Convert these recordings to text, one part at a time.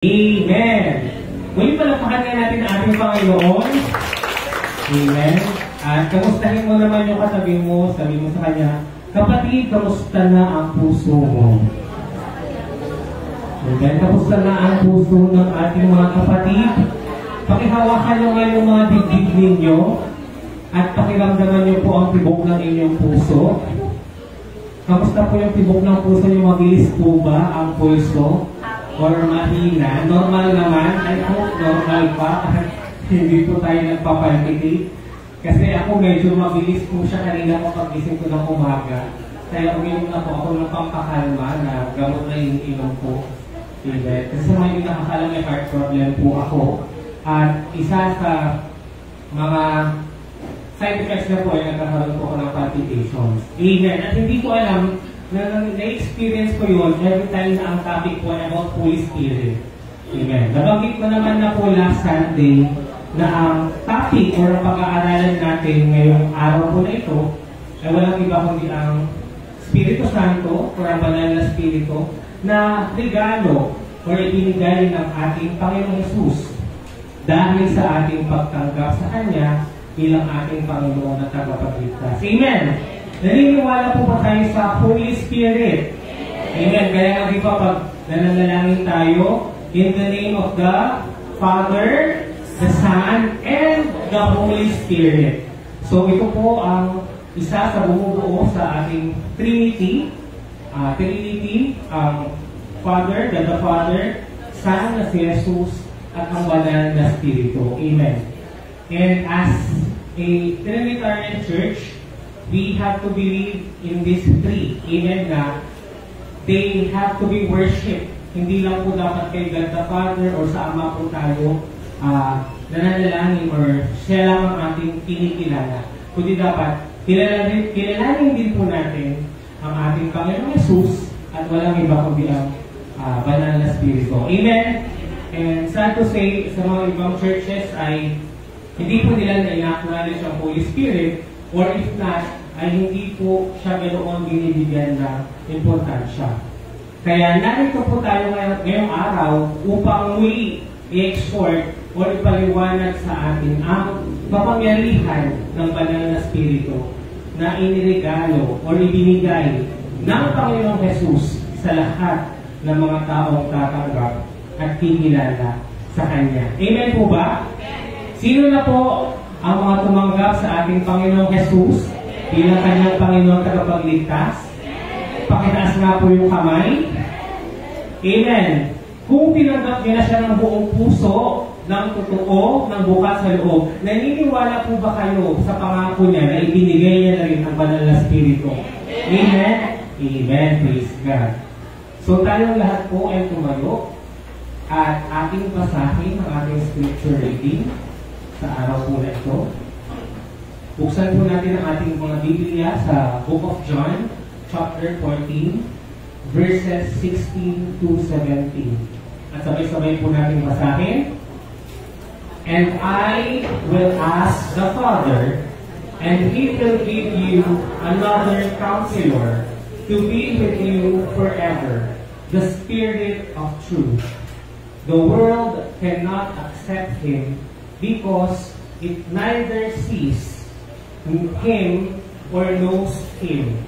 Amen. Muli palakpakan nga natin ang ating Panginoon. Amen. At kamustahin mo naman yung katabi mo, sabi mo sa kanya, kapatid, kamusta na ang puso mo? Amen. Kamusta na ang puso ng ating mga kapatid? Pakihawakan nyo nga yung mga dibdib ninyo at pakiramdaman nyo po ang tibok ng inyong puso. Kamusta po yung tibok ng puso nyo? Mabilis po ba ang pulso? Or mahina? Normal naman? I hope normal pa. Hindi po tayo nagpapalpitate. Kasi ako medyo mabilis po siya kanina ko pag-gising ko ng umaga. Kaya uminom na po ako ng pampakalma na gamot na yung inom ko. Kasi may nakakala may heart problem po ako. At isa sa mga side effects na po ay nagkakaroon po ako ng palpitations. Amen. At hindi ko alam na-experience ko yun every time na ang topic po ay about Holy Spirit. Amen. Nabanggit ko naman na po last Sunday na ang topic or ang pag-aaralan natin ngayong araw po na ito ay walang iba kundi ang Espiritu Santo or ang banal na Espiritu na regalo or ibinigay ng ating Panginoong Hesus dahil sa ating pagtanggap sa Kanya bilang ating Panginoon at tagapagligtas. Amen! Naniniwala po ba tayo sa Holy Spirit? Amen. Kaya nga di ba pag nananalangin tayo, in the name of the Father, the Son, and the Holy Spirit. So ito po ang isa sa bumubuo sa ating Trinity. Trinity, Father, the Father, Son na si Jesus, at ang banal na Espiritu. Amen. And as a Trinitarian Church, we have to believe in these three. Amen na they have to be worshipped. Hindi lang po dapat kay God the Father or sa Ama po tayo nananalangin or siya lang ang ating kinikilala. Kundi dapat kilalanin din po natin ang ating Panginoong Hesus at walang iba kundi ang banal na Espiritu. Amen? And sad to say, sa mga ibang churches ay hindi po nila na-acknowledge ang Holy Spirit. Or if not, ay hindi po siya ganoon binibigyan ng importansya. Kaya narito po tayo ngayong araw upang muli i-exhort o ipaliwanag sa atin ang kapangyarihan ng banal na Espiritu na iniregalo o ibinigay ng Panginoong Hesus sa lahat ng mga taong tatanggap at kikilala sa Kanya. Amen po ba? Sino na po ang mga tumanggap sa ating Panginoong Hesus bilang Kanyang Panginoon tagapagligtas? Pakitaas nga po yung kamay. Amen. Kung tinanggap niya na siya ng buong puso, ng totoo, ng bukas sa loob, naniniwala po ba kayo sa pangako niya na ibinigay niya na rin ang banal na Espiritu? Amen? Amen. Praise God. So tayong lahat po ay tumayo at ating basahin ang ating scripture reading sa araw po na ito. Buksan po natin ang ating mga Biblia sa Book of John, chapter 14, verses 16 to 17. At sabay-sabay po natin basahin. And I will ask the Father, and He will give you another counselor to be with you forever, the Spirit of truth. The world cannot accept Him because it neither sees Him or knows Him.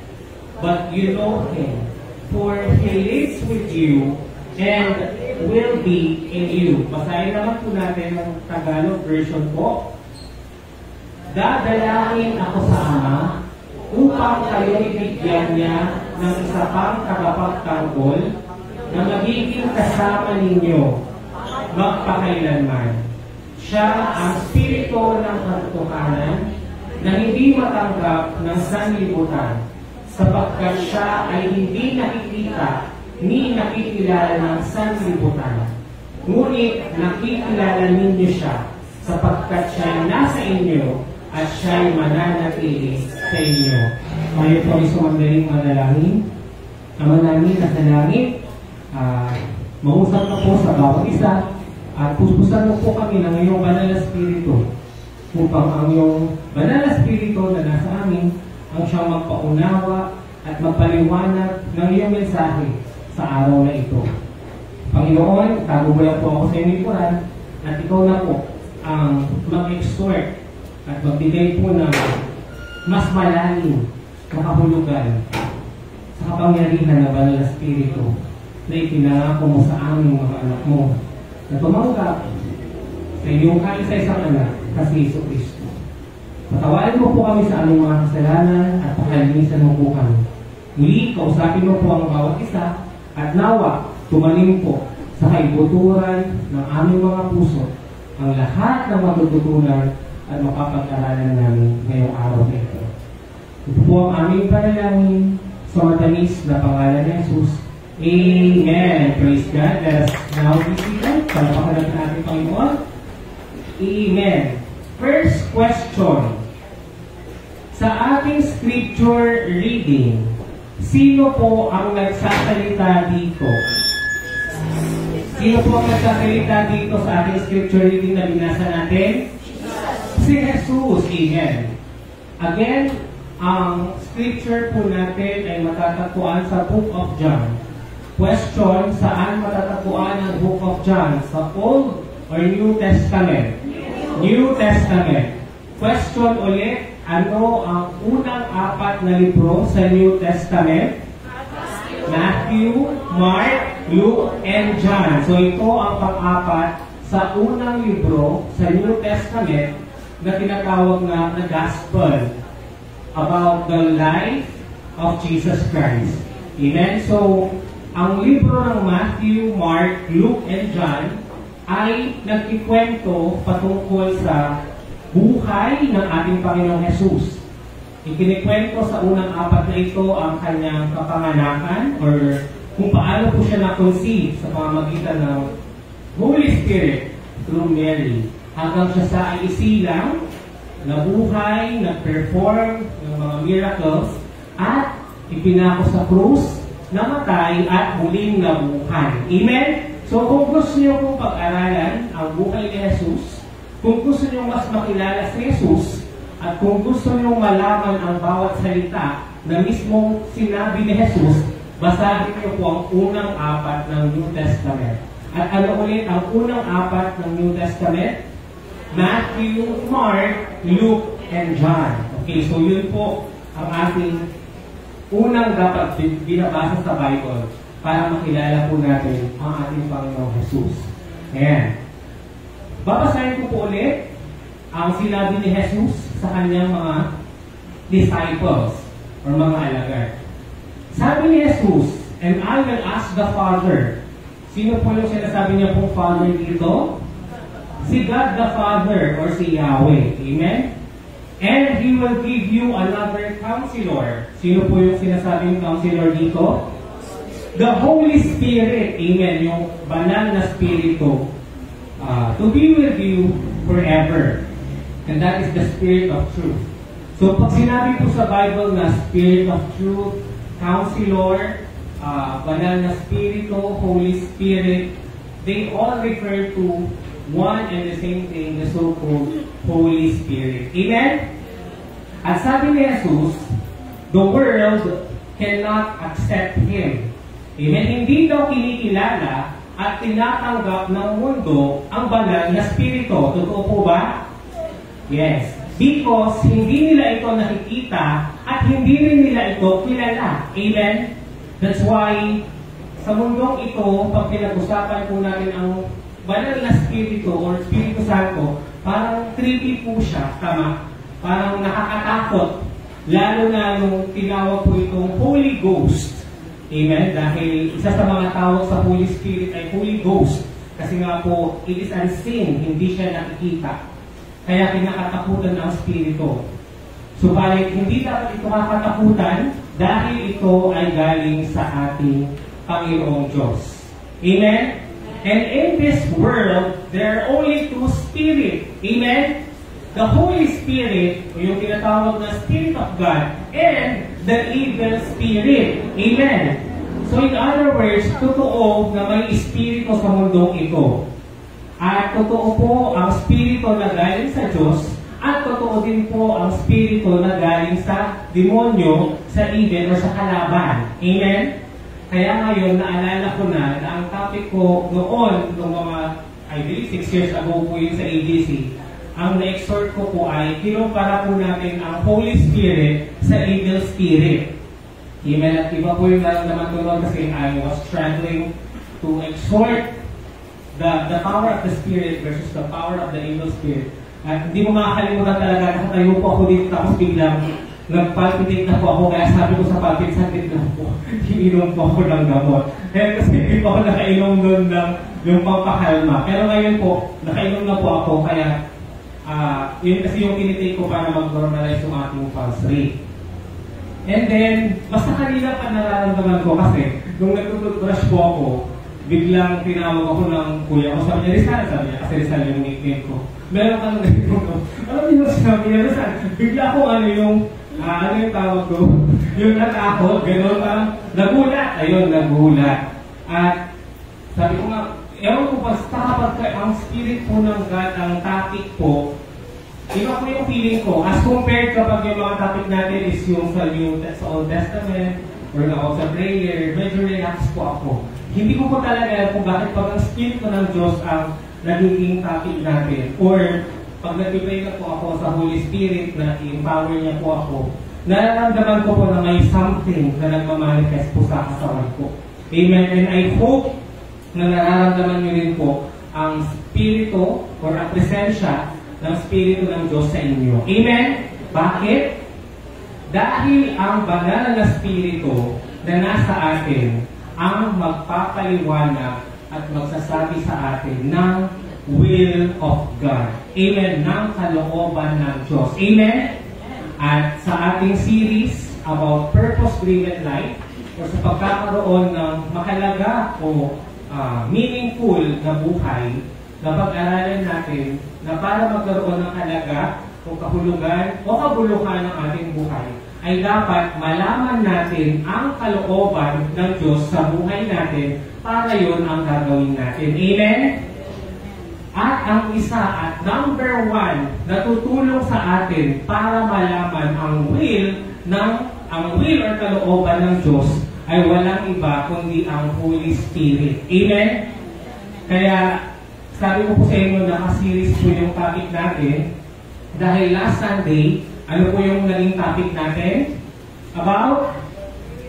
But you know Him, for He lives with you and will be in you. Basahin naman po natin ang Tagalog version po. Dadalangin ako sa Ama upang kayo'y bigyan niya ng isa pang tagapagtanggol na magiging kasama ninyo magpakailanman. Siya ang Espiritu ng katotohanan na hindi matanggap ng sanlibutan sapagkat siya ay hindi nakikita ni nakikilala ng sanlibutan. Ngunit nakikilala ninyo siya sapagkat siya ay nasa inyo at siya ay mananatili sa inyo. Tayo po ay sumandaling manalangin. Ama namin na sa langit, mausap na po sa bawat isa at puspusan mo po kami ng iyong banal na Espiritu upang ang iyong banal na Espiritu na nasa amin ang siyang magpaunawa at magpaliwanag ng iyong mensahe sa araw na ito. Panginoon, tago mo lang po ako sa inyong likuran at ikaw na po ang mag-exhort at magbigay po ng mas malalim na kahulugan sa kapangyarihan ng Banal na Espiritu na ipinangako mo sa aming mga anak mo na tumanggap sa iyong kaisa-isang anak na si Hesus Kristo. Patawarin mo po kami sa aming mga kasalanan at pakalinisan mo po kami. Muli, kausapin mo po ang bawat isa at nawa tumanim po sa kaibuturan ng aming mga puso ang lahat ng matututunan at mapapag-aralan namin ngayong araw na ito. Ito po ang aming panalangin sa matamis na pangalan ni Jesus. Amen. Praise God. Let us now be seated. Palapakan natin ating Panginoon. Amen. First question. Sa ating scripture reading, sino po ang nagsasalita dito? Sino po ang nagsasalita dito sa ating scripture reading na binasa natin? Si Jesus. Amen. Again, ang scripture po natin ay matatagpuan sa Book of John. Question, saan matatagpuan ang Book of John? Sa Old or New Testament? New Testament. Question ulit, ano ang unang 4 na libro sa New Testament? Matthew, Mark, Luke, and John. So ito ang pang-4 sa unang libro sa New Testament na tinatawag na the Gospel about the life of Jesus Christ. Amen? So, ang libro ng Matthew, Mark, Luke, and John ay nagkikwento patungkol sa buhay ng ating Panginoong Jesus. Ikinikwento sa unang 4 na ito ang kanyang kapanganakan or kung paano po siya na-conceive sa pamamagitan ng Holy Spirit through Mary hanggang siya sa isilang, nabuhay, nag-perform ng mga miracles at ipinako sa krus, namatay at muling nabuhay. Amen? So kung gusto niyo pong pag-aralan ang buhay ni Jesus, kung gusto niyo mas makilala si Jesus, at kung gusto niyo malaman ang bawat salita na mismong sinabi ni Jesus, basahin niyo po ang unang 4 ng New Testament. At ano ulit ang unang 4 ng New Testament? Matthew, Mark, Luke, and John. Okay, so yun po ang ating unang dapat binabasa sa Bible para makilala po natin ang ating Panginoong Jesus. Ayan. Babasahin ko po ulit ang sinabi ni Jesus sa kanyang mga disciples or mga alagad. Sabi ni Jesus, and I will ask the Father. Sino po yung sinasabi niya pong Father dito? Si God the Father or si Yahweh. Amen? And He will give you another counselor. Sino po yung sinasabing counselor dito? The Holy Spirit. Amen. Yung banal na Spirito. To be with you forever. And that is the Spirit of Truth. So pag sinabi po sa Bible na Spirit of Truth, Counselor, banal na Spirito, Holy Spirit, they all refer to one and the same thing, the so-called Holy Spirit. Amen? At sabi ni Jesus, the world cannot accept Him. Amen? Hindi daw kinikilala at tinatanggap ng mundo ang banal na Spirito. Totoo po ba? Yes. Because hindi nila ito nakikita at hindi rin nila ito kilala. Amen? That's why sa mundong ito, pag pinag-usapan po natin ang banal na Spirito or Espiritu Santo, parang creepy po siya, tama? Parang nakakatakot. Lalo na nung tinawag po itong Holy Ghost. Amen? Dahil isa sa mga tawag sa Holy Spirit ay Holy Ghost. Kasi nga po, it is unseen, hindi siya nakikita. Kaya kinakatakutan ang Espiritu. Subalit, hindi dapat ito kakatakutan dahil ito ay galing sa ating Panginoong Diyos. Amen? And in this world, there are only 2 spirits. Amen? The Holy Spirit, o yung tinatawag na Spirit of God, and the evil spirit. Amen? So in other words, totoo na may espiritu sa mundong ito. At totoo po ang espiritu na galing sa Diyos, at totoo din po ang espiritu na galing sa demonyo, sa evil o sa kalaban. Amen? Kaya ngayon, naalala ko na ang topic ko noon, noong mga, I believe 6 years ago po yun sa AGC, ang na-exhort ko po ay kinumpara po natin ang Holy Spirit sa Evil Spirit. Amen. At iba po yung naramdaman ko noon kasi I was struggling to exhort the power of the Spirit versus the power of the Evil Spirit. At hindi mo makakalimutan talaga, nakatayo po ako dito tapos biglang nag-palpitate na po ako, kaya sabi ko sa palpit, sakit na po, ininom po ako ng gamot. Kaya kasi hindi po ako nakainom doon ng yung pampakalma. Pero ngayon po, nakainom na po ako, kaya yun kasi yung tinitake ko para mag-normalize yung ating pulse rate. And then, basta kanina pa nararamdaman ko kasi, nung nag-brush po ako, biglang tinawag ako ng kuya ko. Sabi niya, Rizal, sabi niya, kasi Rizal yung nickname ko. Meron ka nang ganito. Alam niyo, sabi niya, Rizal, bigla ako ano yung tawag ko? Yung natakot, gano'n parang nagulat. Ayun, nagulat. At sabi ko nga, ewan ko basta kapag ang spirit po ng God, ang topic po, iba po yung feeling ko. As compared kapag yung mga topic natin is yung sa Old Testament, or sa prayer, medyo relax po ako. Hindi ko po talaga kung bakit pag ang spirit ko ng Diyos ang nagiging topic natin. Or pag nag-pray na po ako sa Holy Spirit na i-empower niya po ako, nararamdaman ko po na may something na nagmamanifest po sa kasawan ko. Amen. And I hope na nararamdaman niyo rin po ang spirito or ang presensya ng spirito ng Diyos sa inyo. Amen? Bakit? Dahil ang banal na spirito na nasa atin ang magpapaliwanag at magsasabi sa atin ng will of God. Amen. Ng kalooban ng Diyos. Amen? At sa ating series about purpose-driven life o sa pagkakaroon ng makalaga o meaningful na buhay, na pag-aralan natin na para magkaroon ng halaga o kahulugan o kabuluhan ng ating buhay, ay dapat malaman natin ang kalooban ng Diyos sa buhay natin para yun ang gagawin natin. Amen? At ang isa at number 1 na tutulong sa atin para malaman ang will or kalooban ng Diyos ay walang iba kundi ang Holy Spirit. Amen? Kaya sabi ko po sa inyo, naka-series po yung topic natin dahil last Sunday, ano po yung naging topic natin? About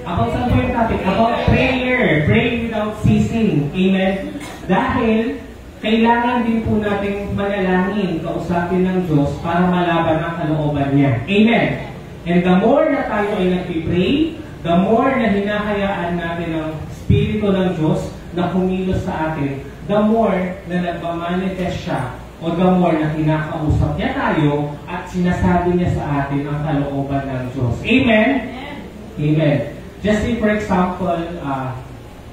saan po yung topic? About prayer. Pray without ceasing. Amen? Dahil kailangan din po natin manalangin, kausapin ng Diyos para malaban ang kalooban niya. Amen? And the more na tayo ay nagpipray, the more na hinahayaan natin ang Espiritu ng Diyos na kumilos sa atin, the more na nagmamanifest siya o the more na kinakausap niya tayo at sinasabi niya sa atin ang kalooban ng Diyos. Amen? Amen. Just say for example,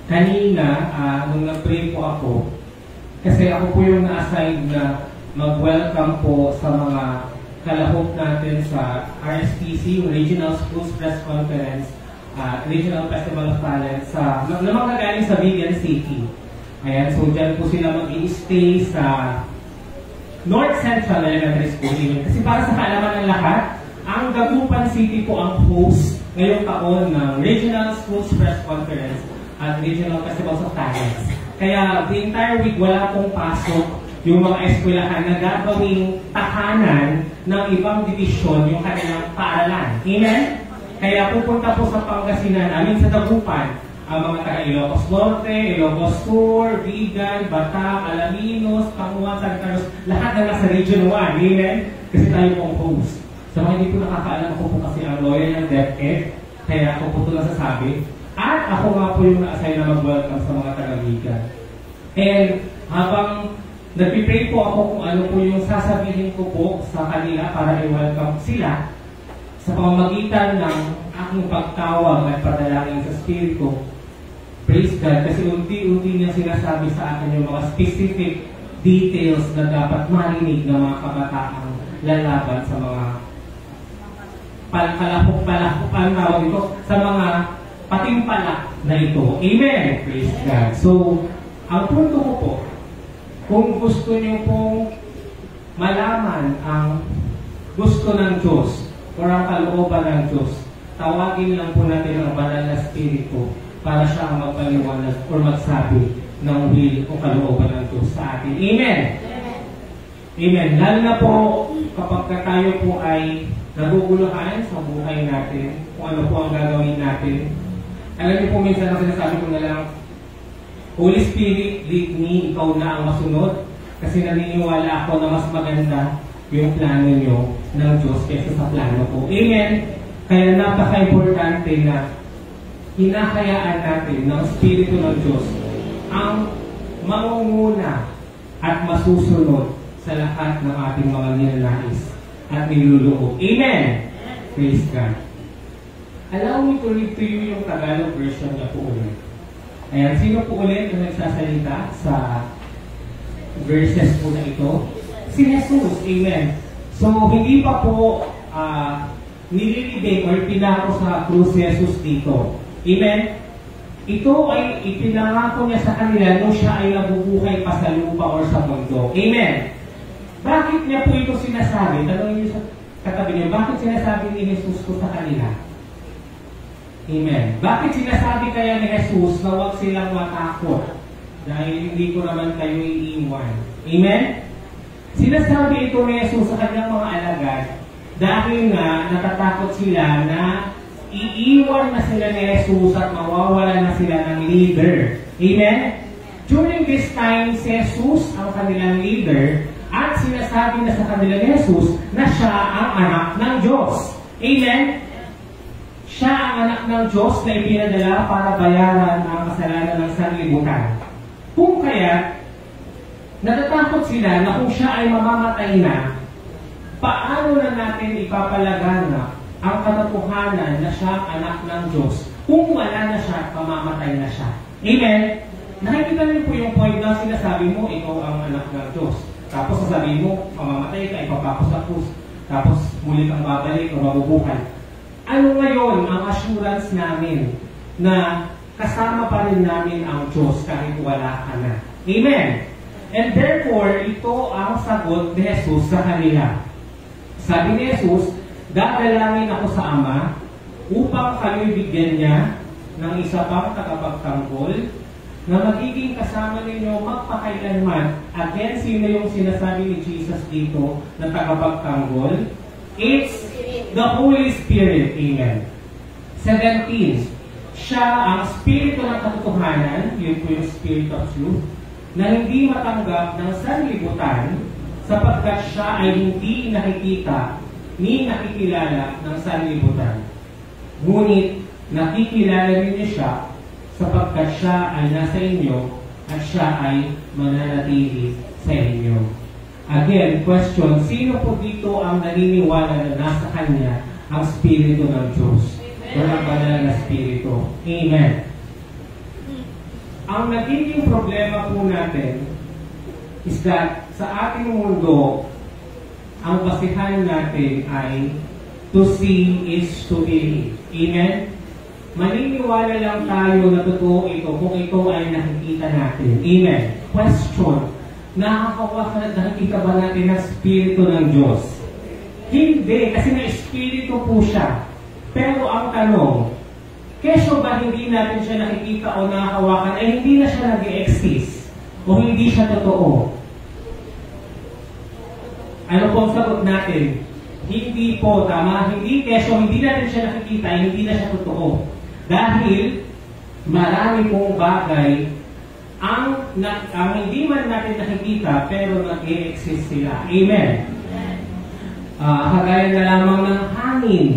kanina, nung nag-pray po ako, kasi ako po yung na-assign na mag-welcome po sa mga kalahok natin sa RSTC, Regional Schools Press Conference, Regional Festival of Talent, na magagaling sa Vivian City. Ayan, so dyan po sila mag-i-stay sa North Central Elementary School. Kasi para sa kaalaman ng lahat, ang Dagupan City po ang host ngayong taon ng Regional Schools Press Conference at Regional Festivals of Talents. Kaya the entire week wala pong pasok yung mga eskwelahan na gagawing tahanan ng ibang divisyon yung kanilang paaralan. Amen? Kaya pupunta po sa Pangasinan, sa Dagupan, ang mga taga Ilocos Norte, Ilocos Sur, Vigan, Batak, Alaminos, Panguan, San Carlos, lahat na nasa Region 1. Amen? Kasi tayo pong host. Sa mga hindi po nakakaalam, ako po kasi ang lawyer ng DepEd, kaya ako po ito nasasabi. At ako nga po yung na-assign na mag-welcome sa mga taga-Vigan. And habang nagpipray po ako kung ano po yung sasabihin ko po sa kanila para i-welcome sila, sa pamamagitan ng aking pagtawag at padalangin sa Espiritu, praise God, kasi unti-unti niya sinasabi sa akin yung mga specific details na dapat marinig ng mga kabataang lalaban sa mga palakok-palakok, ang tawag ito, sa mga patimpalak na ito. Amen! Praise God. So, ang punto ko po, kung gusto niyo pong malaman ang gusto ng Diyos o ang kalooban ng Diyos, tawagin lang po natin ang banal na Espiritu para siya ang magpaliwanag or magsabi ng will o kalooban ng Diyos sa atin. Amen! Amen. Lalo na po kapag tayo po ay naguguluhan sa buhay natin, kung ano po ang gagawin natin. Alam niyo po minsan na sinasabi ko na lang, Holy Spirit, lead me, ikaw na ang masunod. Kasi naniniwala ako na mas maganda yung plano nyo ng Diyos kaysa sa plano ko. Amen? Kaya napaka-importante na hinahayaan natin ng Espiritu ng Diyos ang mangunguna at masusunod sa lahat ng ating mga nilalais at niluloob. Amen? Praise God. Allow me to read to you yung Tagalog version niya po ulit. Ayan, sino po ulit yung nagsasalita sa verses po na ito? Si Jesus. Amen. So, hindi pa po nililibing or pinako sa krus si Jesus dito. Amen? Ito ay ipinangako niya sa kanila nung siya ay nabubuhay pa sa lupa or sa mundo. Amen? Bakit niya po ito sinasabi? Tanongin niyo sa katabi niyo, bakit sinasabi ni Jesus ko sa kanila? Amen. Bakit sinasabi kaya ni Jesus na huwag silang matakot? Dahil hindi ko naman kayo iiwan. Amen? Sinasabi ito ni Jesus sa kanyang mga alagad dahil nga natatakot sila na iiwan na sila ni Jesus at mawawala na sila ng leader. Amen? During this time, si Jesus ang kanilang leader at sinasabi na sa kanila ni Jesus na siya ang anak ng Diyos. Amen? Siya ang anak ng Diyos na ipinadala para bayaran ang kasalanan ng sanlibutan. Kung kaya, natatakot sila na kung siya ay mamamatay na, paano na natin ipapalaganap ang katotohanan na siya ang anak ng Diyos kung wala na siya at mamamatay na siya? Amen? Nakikita niyo po yung point na sinasabi mo, ikaw ang anak ng Diyos. Tapos sasabihin mo, mamamatay ka, ipapako sa krus. Tapos muli kang babalik o mabubuhay. Ano ngayon ang assurance namin na kasama pa rin namin ang Diyos kahit wala ka na? Amen? And therefore, ito ang sagot ni Jesus sa kanila. Sabi ni Jesus, dadalangin ako sa Ama upang kayo'y bigyan niya ng isa pang tagapagtanggol na magiging kasama ninyo magpakailanman. Again, sino yung sinasabi ni Jesus dito na tagapagtanggol? It's the Holy Spirit. Amen. 17. Siya ang Espiritu ng katotohanan, yun po yung Spirit of Truth, na hindi matanggap ng sanlibutan sapagkat siya ay hindi nakikita ni nakikilala ng sanlibutan. Ngunit nakikilala ninyo siya sapagkat siya ay nasa inyo at siya ay mananatili sa inyo. Again, question, sino po dito ang naniniwala na nasa Kanya ang Espiritu ng Diyos? O ang banal na Espiritu? Amen. Ang nagiging problema po natin is that sa ating mundo, ang basihan natin ay to see is to believe. Amen? Maniniwala lang tayo na totoo ito kung ito ay nakikita natin. Amen. Question, nakikita ba natin ang Espiritu ng Diyos? Hindi, kasi na Espiritu po siya. Pero ang tanong, kesyo ba hindi natin siya nakikita o nakahawakan ay hindi na siya nag-exist o hindi siya totoo? Ano pong sagot natin? Hindi po, tama. Hindi, kesyo hindi natin siya nakikita ay hindi na siya totoo. Dahil marami pong bagay ang hindi man natin nakikita pero nag-e-exist sila. Amen. Kagaya na lamang ng hangin.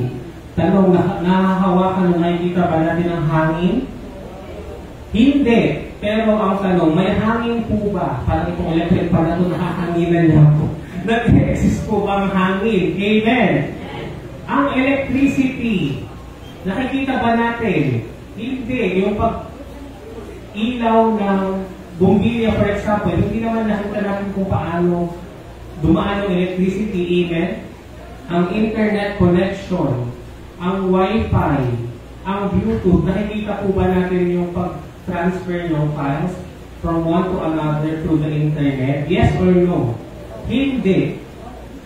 Tanong, nakahawakan o nakikita ba natin ang hangin? Hindi. Pero ang tanong, may hangin po ba? Parang itong electric pa na ito, nakahanginan niya po. Nag-exist po ba ang hangin? Amen. Ang electricity, nakikita ba natin? Hindi. Yung pag-ilaw ng bombilya, for example, hindi naman nakita natin kung paano dumaan ang electricity. Amen. Ang internet connection, ang Wi-Fi, ang Bluetooth, nakikita po ba natin yung pag-transfer ng files from one to another through the internet? Yes or no? Hindi.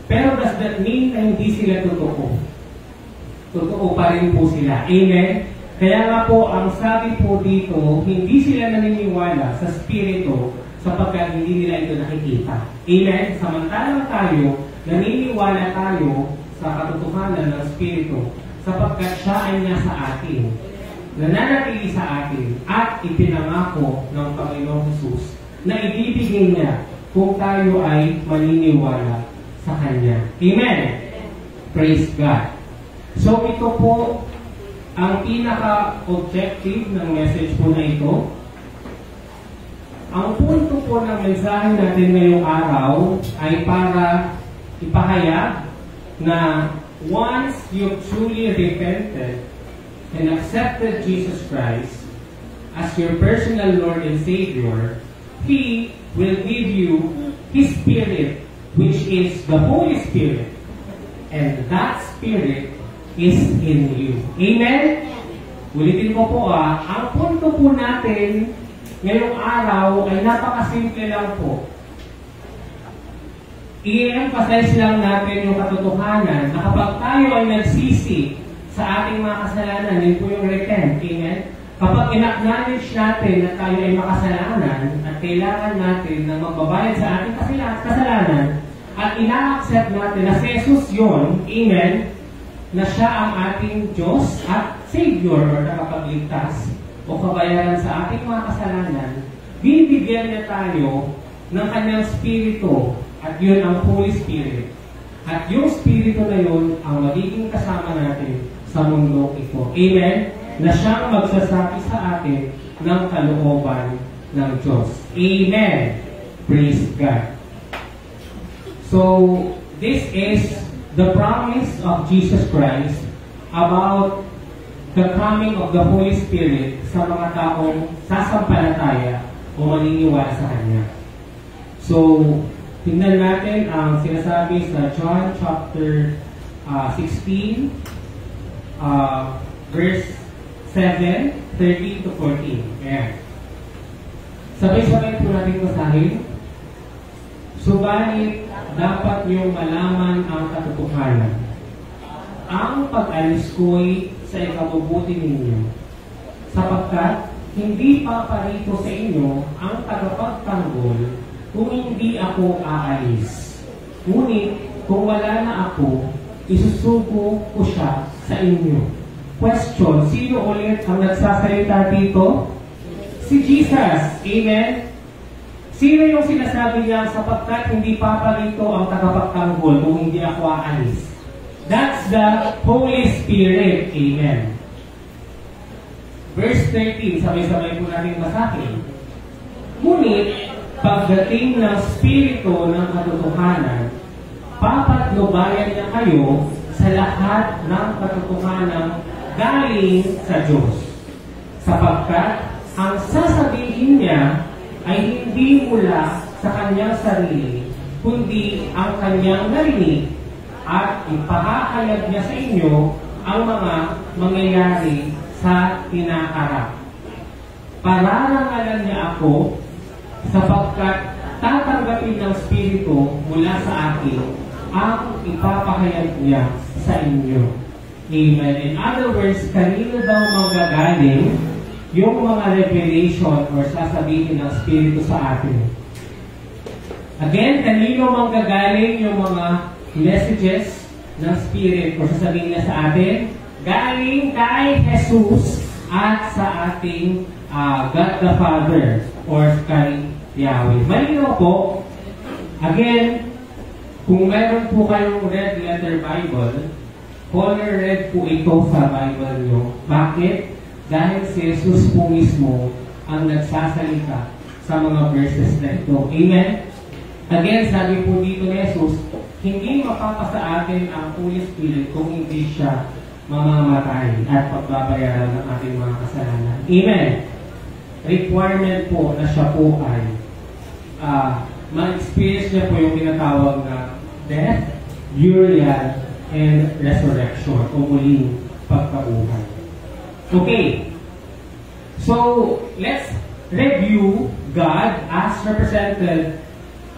Pero does that mean na hindi sila totoo? Totoo pa rin po sila. Amen? Kaya nga po, ang sabi po dito, hindi sila naniniwala sa Espiritu sapagkat hindi nila ito nakikita. Amen? Samantalang tayo, naniniwala tayo sa katotohanan ng Espiritu sapagkat siya ay nasa atin, nananatili sa atin, at ipinangako ng Panginoong Jesus na ibibigay niya kung tayo ay maniniwala sa Kanya. Amen? Praise God. So ito po ang pinaka-objective ng message po na ito. Ang punto po ng mensahe natin ngayong araw ay para ipahayag na once you've truly repented and accepted Jesus Christ as your personal Lord and Savior, He will give you His Spirit, which is the Holy Spirit. And that Spirit is in you. Amen? Ulitin ko po ang punto po natin ngayong araw ay napakasimple lang po. I-emphasize lang natin yung katotohanan na kapag tayo ay nagsisi sa ating mga kasalanan, yun po yung repent. Amen? Kapag in-acknowledge natin na tayo ay makasalanan at kailangan natin na magbabayad sa ating kasalanan at ina-accept natin na si Jesus yun, amen, na siya ang ating Diyos at Savior o nakapagligtas o kabayaran sa ating mga kasalanan, bibigyan niya tayo ng kanyang Spirito at yun ang Holy Spirit. At yung Spirito na yun ang magiging kasama natin sa mundo ito. Amen? Na siyang magsasabi sa atin ng kalooban ng Diyos. Amen? Praise God. So, this is the promise of Jesus Christ about the coming of the Holy Spirit sa mga taong sasampalataya o maniniwala sa Kanya. So, tingnan natin ang sinasabi sa John chapter 16, verse 7, 13 to 14. Ayan. Sabay-sabay po natin basahin. Subalit, dapat niyong malaman ang katotohanan. Ang pag-alis ko'y sa ikabubuti ninyo, sapagkat hindi paparito sa inyo ang tagapagtanggol kung hindi ako aalis. Ngunit, kung wala na ako, isusugo ko siya sa inyo. Question, sino ulit ang nagsasalita dito? Si Jesus. Amen? Sino yung sinasabi niya sapagkat hindi paparito ang tagapagtanggol kung hindi ako aalis? That's the Holy Spirit. Amen. Verse 13, sabay-sabay po natin basahin. Ngunit, pagdating ng Spirito ng katotohanan, papatnubayan niya kayo sa lahat ng katotohanan galing sa Diyos. Sapagkat, ang sasabihin niya ay hindi mula sa kanyang sarili, kundi ang kanyang narinig at ipahahayag niya sa inyo ang mga mangyayari sa tinaharap. Pararangalan niya ako sapagkat tatanggapin ng Espiritu mula sa akin ang ipapahayag niya sa inyo. Amen. In other words, kanino daw manggagaling yung mga revelation or sasabihin ng Espiritu sa atin? Again, kanino manggagaling yung mga messages ng Spirit o sasabihin niya sa atin? Galing kay Jesus at sa ating God the Father or kay Yahweh. Malinaw po. Again, kung meron po kayong red letter Bible, color red po ito sa Bible nyo. Bakit? Dahil si Jesus po mismo ang nagsasalita sa mga verses na ito. Amen? Again, sabi po dito ni Jesus, hindi mapapasa atin ang Holy Spirit kung hindi siya mamamatay at pagbabayaran ng ating mga kasalanan. Amen? Requirement po na siya po ay ma-experience niya po yung tinatawag na death, burial, and resurrection o muling pagkabuhay. Okay. So, let's review God as represented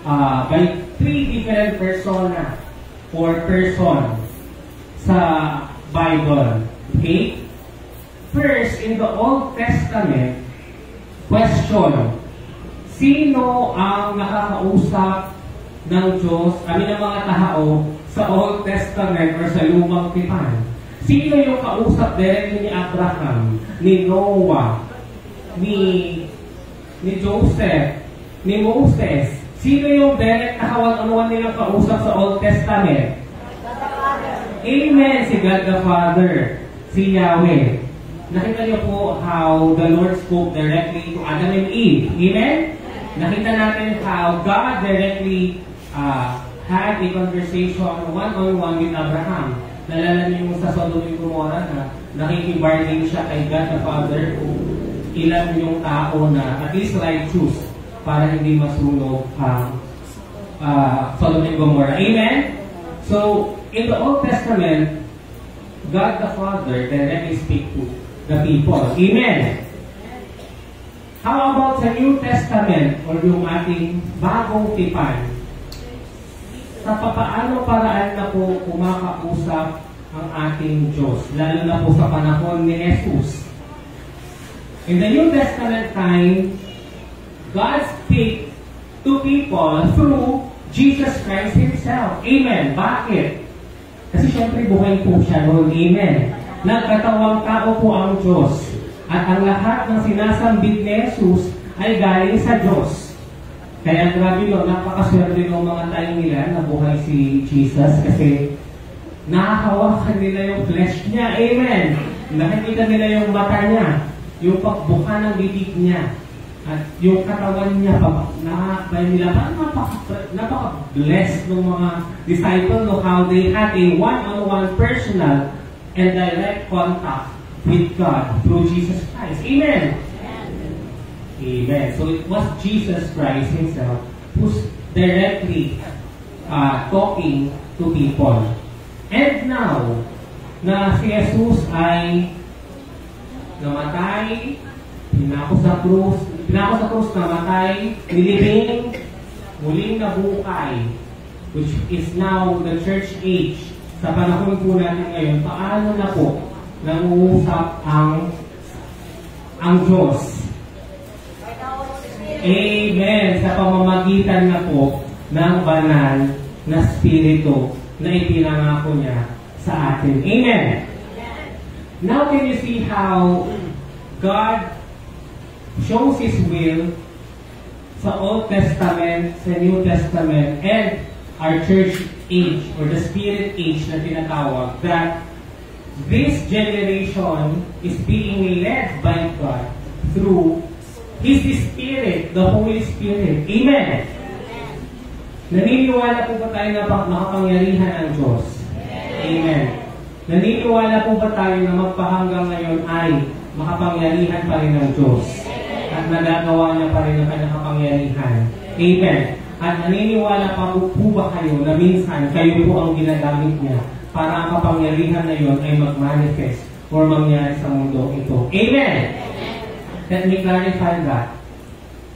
by three different persona or person sa Bible. Okay? First, in the Old Testament, question, sino ang nakakausap ng Diyos, ng mga tao sa Old Testament or sa Lumang Tipan? Sino yung kausap directly ni Abraham, ni Noah, ni Joseph, ni Moses? Sino yung direct na kawan-anuan nilang kausap sa Old Testament? Amen! Si God the Father, si Yahweh. Nakita niyo po how the Lord spoke directly to Adam and Eve. Amen? Nakita natin how God directly had a conversation one-on-one with Abraham. Nalala niyo yung sa Sodom and Gomorrah na nakikibargain siya kay God the Father kung ilan yung tao na at least righteous para hindi masunog ang Sodom and Gomorrah. Amen? So, in the Old Testament, God the Father directly speak to the people. Amen? How about sa New Testament or yung ating bagong tipan? Sa papaano paraan na po kumakausap ang ating Diyos, lalo na po sa panahon ni Jesus. In the New Testament time, God speaks to people through Jesus Christ Himself. Amen. Bakit? Kasi syempre buhay po siya noon. Amen. Nagkatawang tao po ang Diyos. At ang lahat ng sinasambit ni Jesus ay galing sa Diyos. Kaya grabe no, napakaswerte ng mga tayo nila na buhay si Jesus kasi nakahawakan nila yung flesh niya. Amen. Nakikita nila yung mata niya, yung pagbuka ng bibig niya, at yung katawan niya, nakakabay nila. Napaka-blessed ng mga disciples no, how they had a one-on-one personal and direct contact with God through Jesus Christ. Amen. Amen. So it was Jesus Christ Himself who's directly talking to people. And now, na si Jesus ay namatay, pinako sa krus, namatay, nilibing, muling nabuhay, which is now the church age. Sa panahon po natin ngayon, paano na po nangungusap ang Diyos? Amen! Sa pamamagitan na po ng banal na spirito na ipinangako niya sa atin. Amen! Now can you see how God shows His will sa Old Testament, sa New Testament, and our church age or the spirit age na tinatawag, that this generation is being led by God through His Spirit, the Holy Spirit. Amen! Naniniwala po ba tayo na makapangyarihan ang Diyos? Amen! Naniniwala po ba tayo na magpahanggang ngayon ay makapangyarihan pa rin ng Diyos? At nagagawa niya pa rin ang kanyang kapangyarihan? Amen! At naniniwala pa po ba kayo na minsan kayo po ang ginagamit niya para ang kapangyarihan na yun ay mag-manifest or mangyari sa mundo ito? Amen! Let me clarify that.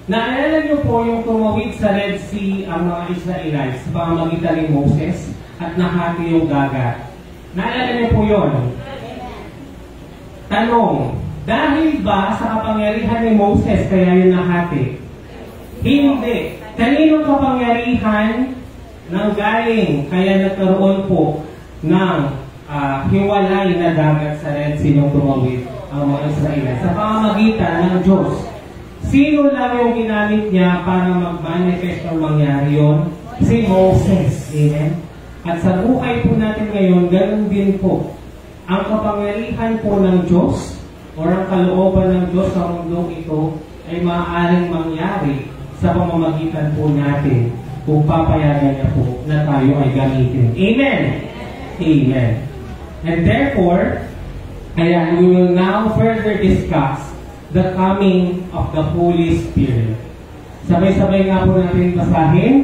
Naalala niyo po yung tumawid sa Red Sea ang mga Israelites sa pamamagitan ni Moses at nahati yung dagat. Naalala niyo po yun? Tanong, dahil ba sa kapangyarihan ni Moses kaya yun nahati? Hindi. Kaninong kapangyarihan ng galing kaya nagkaroon po ng hiwalay na dagat sa Red Sea nung tumawid ang mga Israelites? Sa pamamagitan ng Diyos. Sino lang yung ginamit niya para mag-manifest o mangyari yun? Si Moses. Amen? At sa buhay po natin ngayon, ganun din po. Ang kapangyarihan po ng Diyos o ang kalooban ng Diyos sa mundong ito ay maaaring mangyari sa pamamagitan po natin kung papayagan niya po na tayo ay gamitin. Amen? Amen. And therefore, ayan, we will now further discuss the coming of the Holy Spirit. Sabay-sabay nga po natin basahin.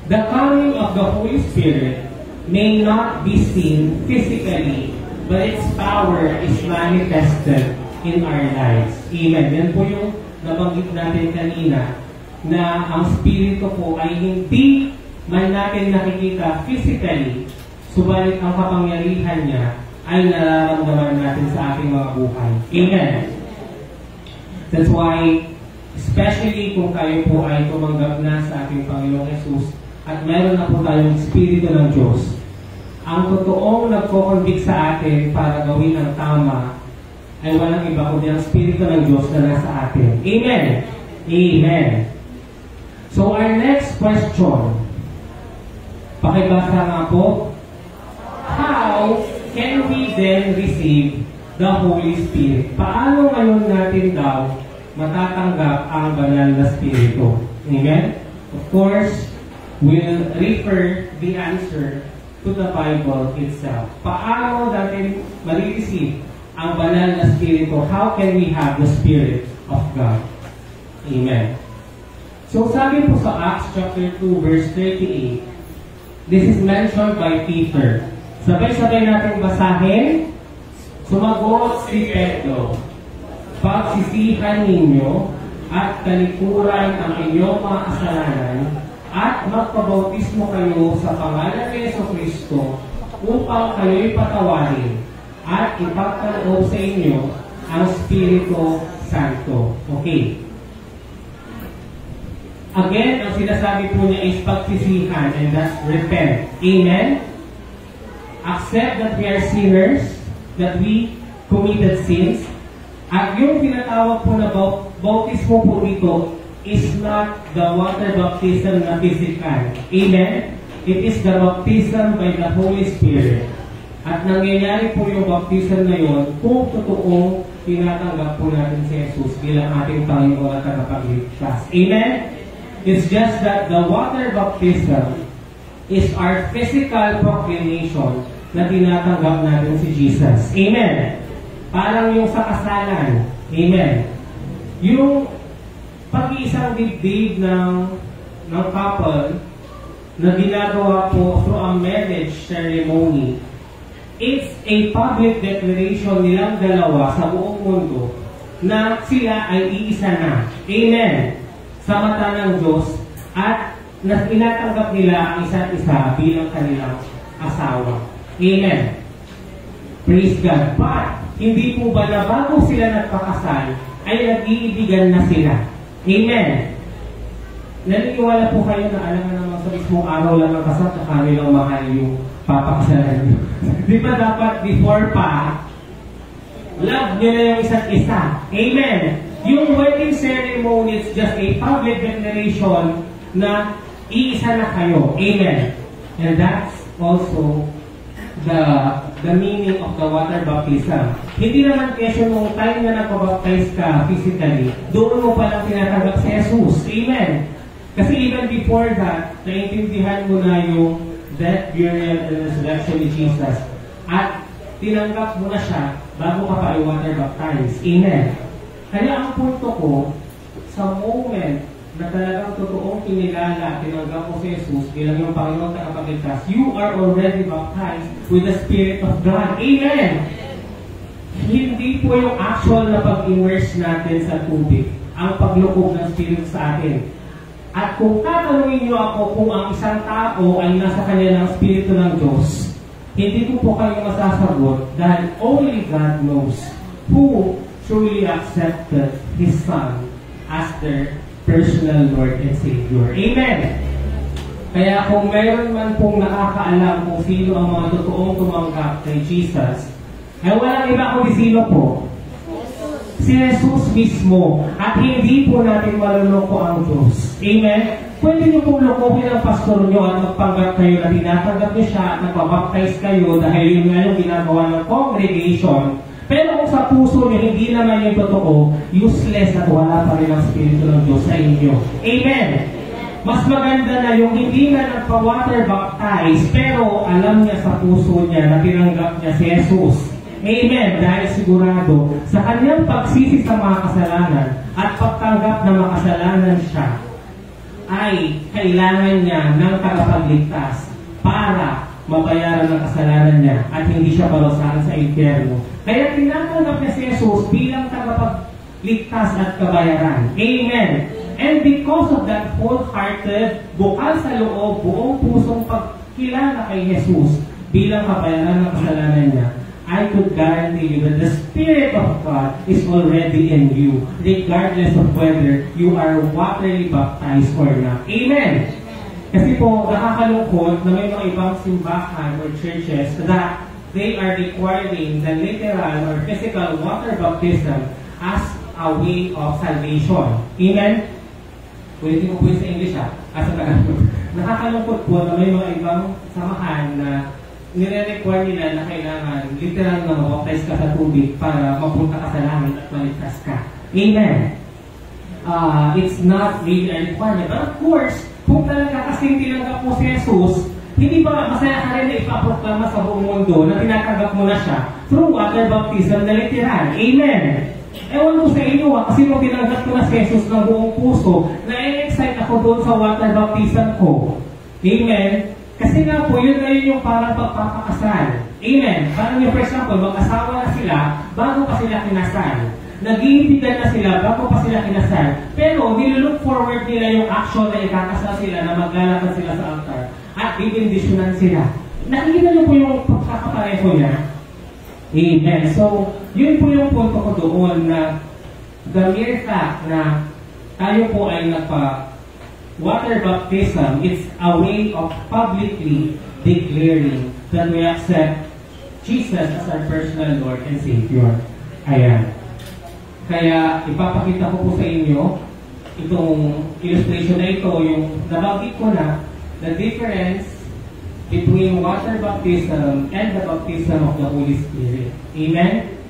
The coming of the Holy Spirit may not be seen physically, but its power is manifested in our lives. Amen. Yan po yung nabanggit natin kanina, na ang Spirito po ay hindi man natin nakikita physically, subalit ang kapangyarihan niya ay nararamdaman natin sa ating mga buhay. Amen. That's why, especially kung kayo po ay tumanggap na sa ating Panginoong Jesus at meron na po tayong Espiritu ng Diyos, ang totoong nagko-convict sa atin para gawin ang tama ay walang iba kundi ang Espiritu ng Diyos na nasa atin. Amen. Amen. So our next question, pakibasa nga po, how can we then receive the Holy Spirit? Paano ngayon natin daw matatanggap ang banal na Espiritu? Amen? Of course, we'll refer the answer to the Bible itself. Paano natin ma-receive ang banal na Espiritu? How can we have the Spirit of God? Amen. So sabi po sa Acts chapter 2 verse 38, this is mentioned by Peter. Sabay-sabay natin basahin. Sumagot si Pedro, pagsisihan ninyo at talikuran ang inyong mga kasalanan at magpabautismo kayo sa pangalan ni Jesucristo upang kayo'y patawarin at ipagkaloob sa inyo ang Espiritu Santo. Okay. Again, ang sinasabi po niya is pagsisihan, and that's repent. Amen? Accept that we are sinners, that we committed sins. At yung tinatawag po na bautismo po dito is not the water baptism na physical. Amen? It is the baptism by the Holy Spirit. At nangyayari po yung baptism na yun kung totoong tinatanggap po natin si Jesus bilang ating Panginoon at tagapagligtas. Amen? It's just that the water baptism is our physical proclamation na tinatanggap natin si Jesus. Amen? Parang yung sa kasalan. Amen? Yung pag-iisang dibdib ng couple na ginagawa po through a marriage ceremony, it's a public declaration nilang dalawa sa buong mundo na sila ay iisa na. Amen? Sa mata ng Diyos at inatanggap nila ang isa't isa bilang kanilang asawa. Amen? Praise God. But, hindi po ba na bago sila nagpakasal, ay nag-iibigan na sila? Amen? Naniniwala po kayo na alam na naman sa mismong araw lang ang kasal na kanilang mahal yung papakasalan nyo. Di ba dapat before pa, love nyo na yung isa't isa? Amen? Yung wedding ceremony is just a public declaration na iisa na kayo. Amen? And that's also the meaning of the water baptism. Hindi naman kesyo nung time na nagpabaptize ka physically, doon mo palang tinatanggap si Jesus. Amen? Kasi even before that, naiintindihan mo na yung death, burial, and resurrection ni Jesus. At tinanggap mo na siya bago ka pa i-water baptize. Amen? Kaya ang punto ko, sa moment na talagang totoong kinilala, tinanggap mo si Jesus bilang yung Panginoon na kapagligtas, you are already baptized with the Spirit of God. Amen! Hindi po yung actual na pag-immerse natin sa tubig, ang paglukob ng Spirit sa atin. At kung tatanungin niyo ako kung ang isang tao ay nasa kanya ng Espiritu ng Diyos, hindi ko po kayo masasagot dahil only God knows who truly accepted His Son as their personal Lord and Savior. Amen! Kaya kung mayroon man pong nakakaalam kung sino ang mga totoong tumanggap kay Jesus, ay walang iba kundi sino po? Si Jesus mismo. At hindi po natin maluloko ang Diyos. Amen? Pwede niyo pong lokohin ang pastor niyo at magpanggap kayo na tinatanggap niyo siya at nagpabaptize kayo dahil yun nga yung ginagawa ng congregation. Pero kung sa puso niyo hindi naman yung totoo, useless at wala pa rin ang Espiritu ng Diyos sa inyo. Amen? Mas maganda na yung hindi na nagpa-water baptize pero alam niya sa puso niya na tinanggap niya si Jesus. Amen. Dahil sigurado sa kanyang pagsisi sa mga kasalanan at pagtanggap na makasalanan siya ay kailangan niya ng tagapagligtas para mabayaran ang kasalanan niya at hindi siya parusahan sa impyerno. Kaya tinatanggap niya si Jesus bilang tagapagligtas at kabayaran. Amen. And because of that wholehearted, bukal sa loob, buong pusong pagkilala kay Jesus bilang kabayaran ng kasalanan niya, I could guarantee you that the Spirit of God is already in you, regardless of whether you are waterly baptized or not. Amen! Kasi po, nakakalungkot na may mga ibang simbahan or churches that they are requiring the literal or physical water baptism as a way of salvation. Amen? Pwede mo po yun sa English as a Tagalog. Nakakalungkot po na may mga ibang samahan na nire-require nila na kailangan literal na mabaptize ka sa tubig para mapunta ka sa langit at maligtas ka. Amen. It's not really a requirement. But of course, kung talaga kasing tinanggap mo si Jesus, hindi ba masaya ka rin na ipaproklama sa buong mundo na tinatanggap mo na siya through water baptism na literal. Amen. Ewan ko sa inyo kasi nung tinanggap ko na si Jesus ng buong puso, na-excite ako doon sa water baptism ko. Amen. Kasi nga po, yun na yun yung parang pagpapakasal. Amen. Parang yung for example, mag-asawa na sila bago pa sila kinasal. Nag-iibigan na sila bago pa sila kinasal. Pero nilook forward nila yung action na ikakasal sila, na maglalakad sila sa altar at bibindisyonan sila. Nakikita niyo po yung pagkakapareho niya. Amen. So, yun po yung punto ko doon na the mere fact na tayo po ay water baptism, it's a way of publicly declaring that we accept Jesus as our personal Lord and Savior. Ayan. Kaya ipapakita ko po sa inyo itong illustration na ito, yung nabanggit ko na the difference between water baptism and the baptism of the Holy Spirit. Amen?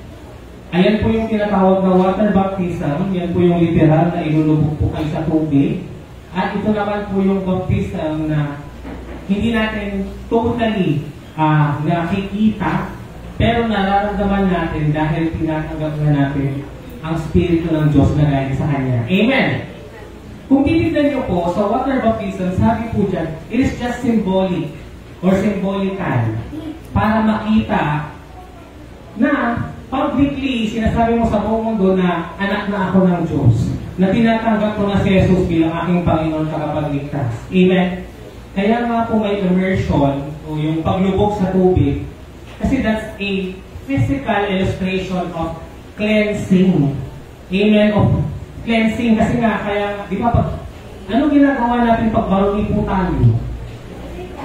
Ayan po yung tinatawag na water baptism. Yan po yung literal na ilulubog po kayo sa tubig. At ito naman po yung baptism na hindi natin totally nakikita, pero nararamdaman natin dahil tinatanggap na natin ang Espiritu ng Diyos na galing sa Kanya. Amen! Kung titignan niyo po, sa water baptism, sabi po dyan, it is just symbolic or symbolical para makita na publicly sinasabi mo sa buong mundo na anak na ako ng Diyos, na tinatanggap ko na si Jesus bilang aking Panginoon tagapagligtas. Amen? Kaya nga po may immersion o yung paglubog sa tubig kasi that's a physical illustration of cleansing. Amen? Of cleansing. Kasi nga, kaya, di ba, ano ginagawa natin pag marumi po tayo?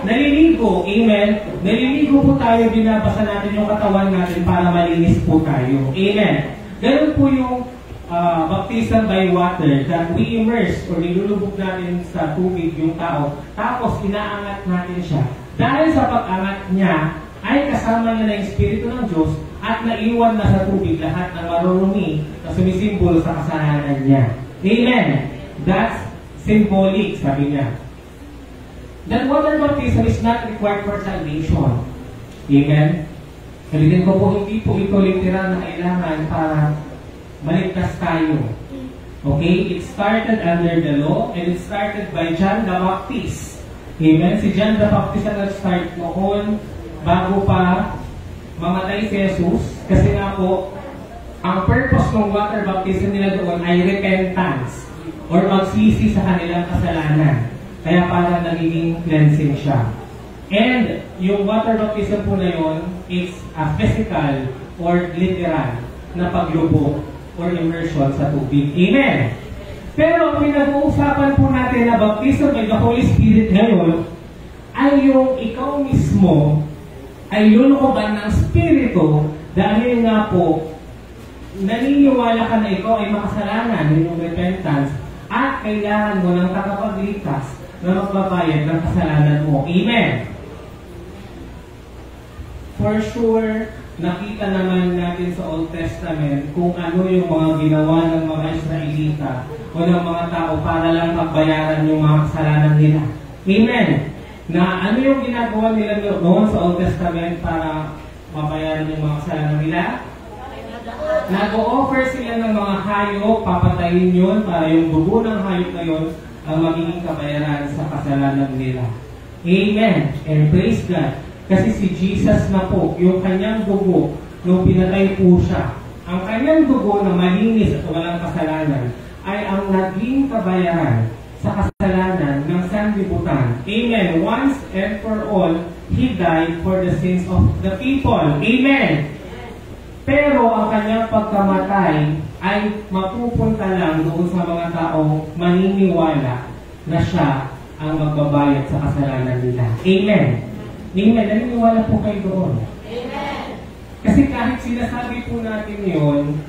Naliligo. Amen? Naliligo po tayo, binabasa natin yung katawan natin para malinis po tayo. Amen? Ganun po yung baptism by water that we immerse or nilulubog natin sa tubig yung tao, tapos inaangat natin siya. Dahil sa pag-angat niya, ay kasama niya na yung Espiritu ng Diyos at naiwan na sa tubig lahat ng marurumi na sumisimbolo sa kasalanan niya. Amen. That's symbolic, sabi niya. That water baptism is not required for salvation. Amen. Kalitin ko po, hindi po ito literal na kailangan para maligtas tayo. Okay? It started under the law and it started by John the Baptist. Amen? Si John the Baptist ang nag-start noon bago pa mamatay si Jesus. Kasi nga po, ang purpose ng water baptism nila doon ay repentance or magsisi sa kanilang kasalanan. Kaya parang nagiging cleansing siya. And yung water baptism po na yun is a physical or literal na paglubog or immersion sa tubig. Amen! Pero ang pinag-uusapan po natin na baptism by the Holy Spirit ngayon ay yung ikaw mismo ay lulukoban ng Espiritu dahil nga po naniniwala ka na ikaw ay makasalanan, yung repentance, at kailangan mo ng tagapagligtas na magbabayad ng kasalanan mo. Amen! For sure, nakita naman natin sa Old Testament kung ano yung mga ginawa ng mga Israelita o ng mga tao para lang magbayaran yung mga kasalanan nila. Amen! Na ano yung ginagawa nila noon sa Old Testament para mabayaran yung mga kasalanan nila? Nag-o-offer sila ng mga hayop, papatayin yun para yung dugo ng hayop na yun ang magiging kabayaran sa kasalanan nila. Amen! And praise God! Kasi si Jesus na po, yung kanyang dugo, nung pinatay po siya, ang kanyang dugo na malinis at walang kasalanan, ay ang naging kabayaran sa kasalanan ng sanlibutan. Amen. Once and for all, He died for the sins of the people. Amen. Pero ang kanyang pagkamatay ay mapupunta lang doon sa mga taong maniniwala na siya ang magbabayad sa kasalanan nila. Amen. Amen. Naniniwala po kayo doon. Amen. Kasi kahit sinasabi po natin yon,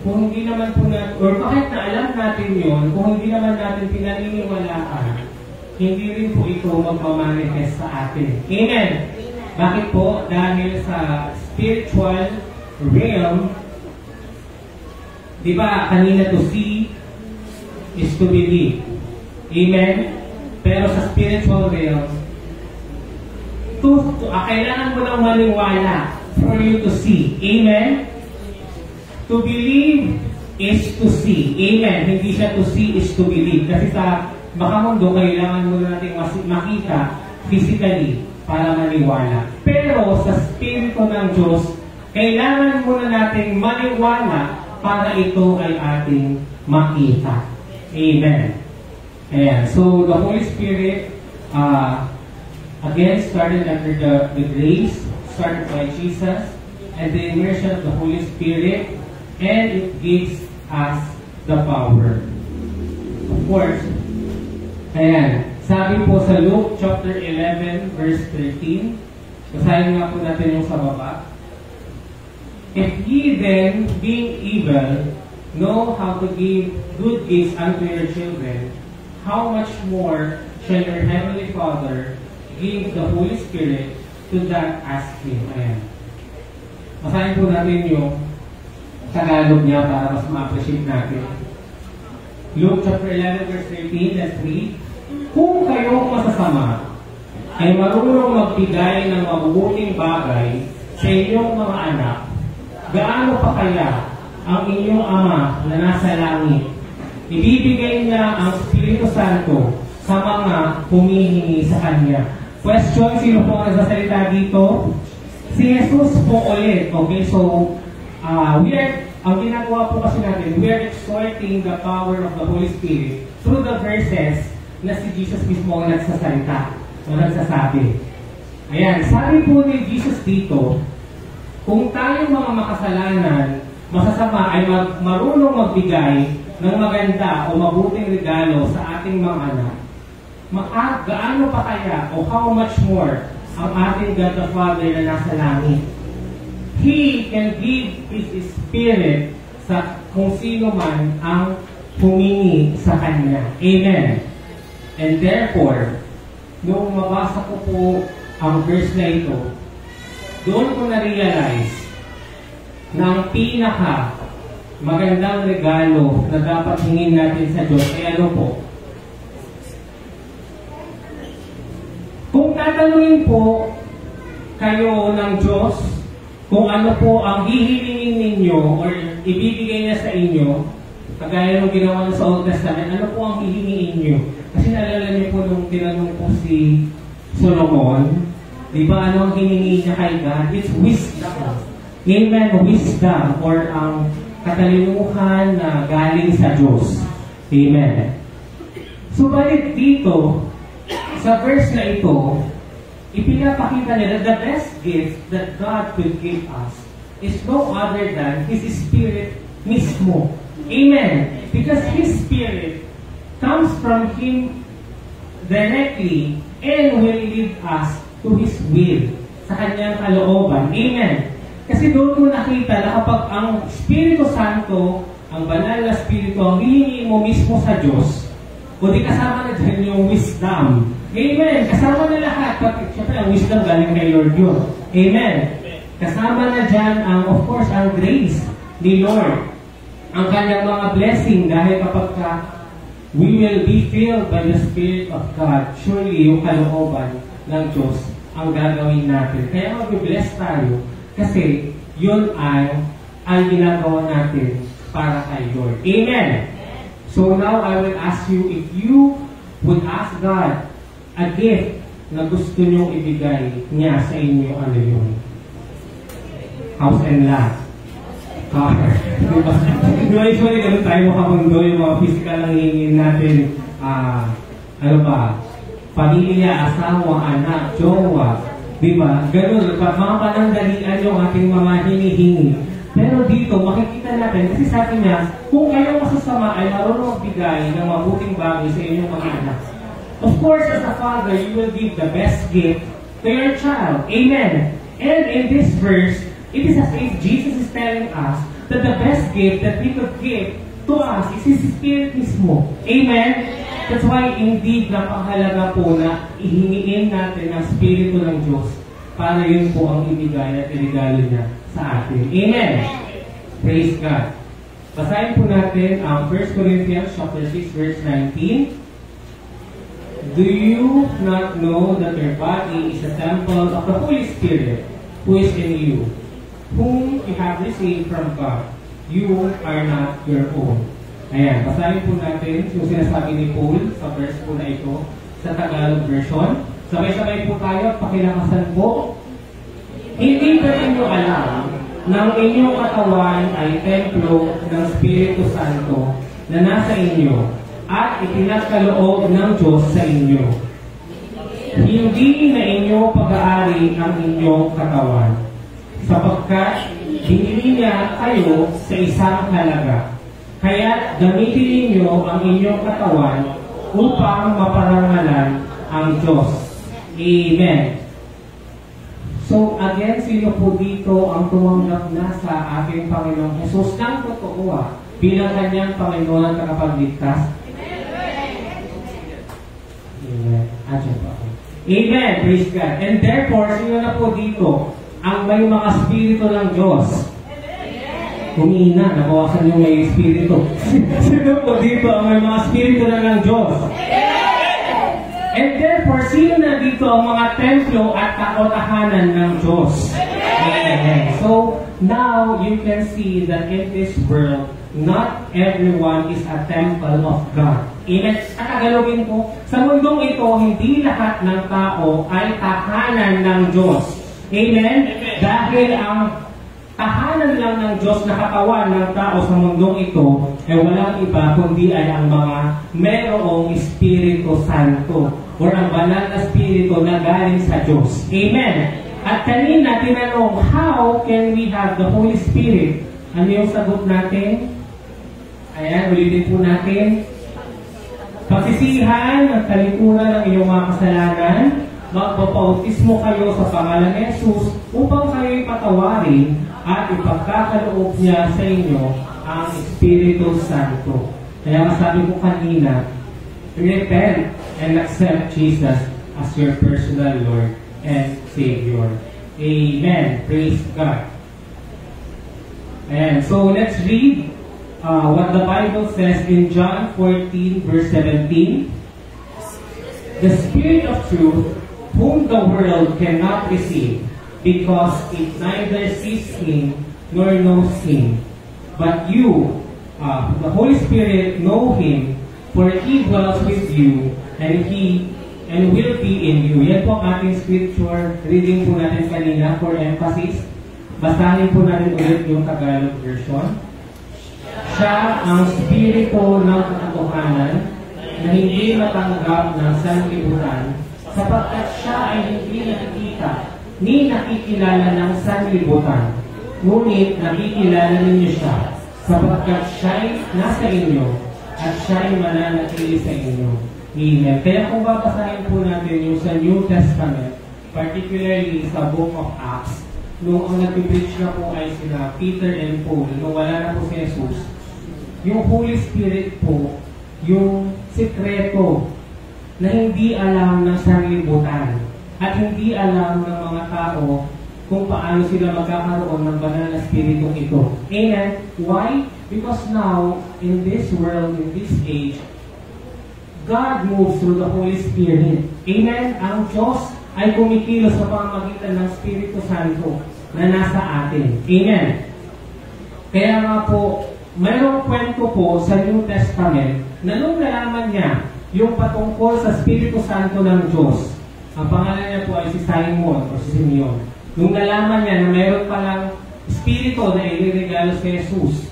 kung hindi naman po natin, or kahit na alam natin yon, kung hindi naman natin pinaniniwalaan, hindi rin po ito magmamanifest sa atin. Amen. Bakit po? Dahil sa spiritual realm, di ba, kanina to see is to believe. Amen? Pero sa spiritual realm, kailangan mo lang maniwala for you to see. Amen? To believe is to see. Amen? Hindi siya to see is to believe. Kasi sa makamundo, kailangan mo natin makita physically para maniwala. Pero sa spirito ng Diyos, kailangan muna nating maniwala para ito ay ating makita. Amen. Ayan. So, the Holy Spirit, again, started under the grace, started by Jesus, and the immersion of the Holy Spirit, and it gives us the power. Of course, ayan. Sabi po sa Luke chapter 11, verse 13, basahin nga po natin yung sa baba. If ye then, being evil, know how to give good gifts unto your children, how much more shall your heavenly Father give the Holy Spirit to that ask Him? Ayan. Basahin po natin yung Tagalog niya para mas ma-appreciate natin. Luke chapter 11, verse 13, let's read. Kung kayong masasama ay marunong magbigay ng mabubuting bagay sa inyong mga anak, gaano pa kaya ang inyong Ama na nasa langit? Ibibigay niya ang Espiritu Santo sa mga humihingi sa Kanya. Question, sino po ang nagsasalita dito? Si Jesus po ulit. Okay, so, ang ginagawa po kasi natin, we are exhorting the power of the Holy Spirit through the verses na si Jesus mismo ang nagsasalita o nagsasabi. Ayan, sabi po ni Jesus dito, kung tayong mga makasalanan, masasama ay marunong magbigay ng maganda o mabuting regalo sa ating mga anak, gaano pa kaya o how much more ang ating God the Father na nasa langit? He can give His Spirit sa kung sino man ang humingi sa Kanya. Amen. And therefore, nung mabasa ko po ang verse na ito, doon ko na-realize na ang pinaka magandang regalo na dapat hingin natin sa Diyos ay ano po? Kung tatanungin po kayo ng Diyos kung ano po ang hihilingin ninyo or ibibigay niya sa inyo, kagaya ng ginawa sa Old Testament, ano po ang hihingin niyo? Kasi naalala niyo po nung tinanong po si Solomon, di ba ano ang hiningi niya kay God? It's wisdom. Amen, wisdom or ang katalinuhan na galing sa Diyos. Amen. So, balik dito, sa verse na ito, ipinapakita niya that the best gift that God could give us is no other than His Spirit mismo. Amen. Because His Spirit comes from Him directly and will lead us to His will, sa Kanyang kalooban. Amen. Kasi doon mo nakita na kapag ang Espiritu Santo, ang banal na Espiritu, ang hihingi mo mismo sa Diyos, o di kasama na dyan yung wisdom. Amen. Kasama na lahat. Siyempre, ang wisdom galing kay Lord yun. Amen. Kasama na dyan, of course, ang grace ni Lord. Ang kanyang mga blessing dahil kapag we will be filled by the Spirit of God, surely yung kalooban ng Diyos ang gagawin natin. Kaya mag-bless tayo kasi yun ay ginagawa natin para kay Lord. Amen. So now I will ask you if you would ask God a gift na gusto nyo ibigay niya sa inyo, ano yun? House and lot. Car. Diba usually ganun tayo makamundo yung mga physical ang hingin natin, ano ba, pamilya, asawa, anak, jowa, diba? Ganun, mga panandalian yung ating mga hinihingi. Pero dito, makikita natin, kasi sabi niya, kung kayong masasama ay marunong magbigay ng mabuting bagay sa inyong mga anak. Of course, as a father, you will give the best gift to your child. Amen. And in this verse, it is as if Jesus is telling us that the best gift that we could give to us is His Spirit mismo. Amen? That's why indeed napakahalaga po na ihingiin natin ang Spirito ng Diyos para yun po ang ibigay at irigalo niya sa atin. Amen? Praise God. Basahin po natin ang 1 Corinthians chapter 6 verse 19. Do you not know that your body is a temple of the Holy Spirit who is in you, whom you have received from God? You are not your own. Ayan, basahin po natin yung sinasabi ni Paul sa verse po na ito sa Tagalog version. Sabay-sabay po tayo at pakilakasan po. Hindi ba ninyo alam na ang inyong katawan ay templo ng Espiritu Santo na nasa inyo at itinagkaloob ng Diyos sa inyo? Hindi na inyo pag-aari ang inyong katawan, sapagkat binili niya kayo sa isang halaga. Kaya gamitin ninyo ang inyong katawan upang maparangalan ang Diyos. Amen. So again, sino po dito ang tumanggap na sa ating Panginoong Jesus ng totoo bilang kanyang Panginoon at tagapagligtas? Amen. Amen. Praise God. And therefore, sino na po dito ang may mga spirito ng Diyos? Humina, nabawasan yung may spirito. Sino po dito ang may mga spirito na ng Diyos? And therefore, sino na dito ang mga templo at kakotahanan ng Diyos? Amen. So, now you can see that in this world, not everyone is a temple of God. Amen. At tagalogin po, sa mundong ito, hindi lahat ng tao ay tahanan ng Diyos. Amen? Dahil ang tahanan lang ng Diyos na katawan ng tao sa mundong ito ay walang iba kundi ay ang mga mayroong Espiritu Santo or ang banal na Espiritu na galing sa Diyos. Amen? At kanina tinanong, how can we have the Holy Spirit? Ano yung sagot natin? Ayan, ulitin po natin. Pagsisihan at talikuran ng iyong mga kasalanan, magpapautismo kayo sa pangalan ni Jesus upang kayo'y patawarin at ipagkakaloob niya sa inyo ang Espiritu Santo. Kaya masabi ko kanina, repent and accept Jesus as your personal Lord and Savior. Amen. Praise God. And so let's read what the Bible says in John 14 verse 17. The Spirit of truth, whom the world cannot receive, because it neither sees Him nor knows Him. But you, the Holy Spirit, know Him, for He dwells with you, and will be in you. Yan po ang ating scripture reading po natin kanina for emphasis. Basahin po natin ulit yung Tagalog version. Siya ang Espiritu ng katotohanan na hindi matanggap ng sanlibutan, sapagkat siya ay hindi nakikita ni nakikilala ng sanlibutan. Ngunit nakikilala ninyo siya, sapagkat siya ay nasa inyo at siya ay mananatili sa inyo. Amen. Kaya kung babasahin po natin yung sa New Testament, particularly sa Book of Acts, nung ang nag-preach na po ay sila Peter and Paul, nung wala na po si Jesus, yung Holy Spirit po, yung sikreto na hindi alam ng sanlibutan at hindi alam ng mga tao kung paano sila magkakaroon ng banal na spiritong ito. Amen? Why? Because now, in this world, in this age, God moves through the Holy Spirit. Amen? Ang Diyos ay kumikilos sa pamamagitan ng Espiritu Santo na nasa atin. Amen? Kaya nga po, mayroong kwento po sa New Testament na nung nalaman niya yung patungkol sa Espiritu Santo ng Diyos, ang pangalan niya po ay si Simon o si Simeon. Nung nalaman niya na mayroon palang Espiritu na iliregalo si Jesus,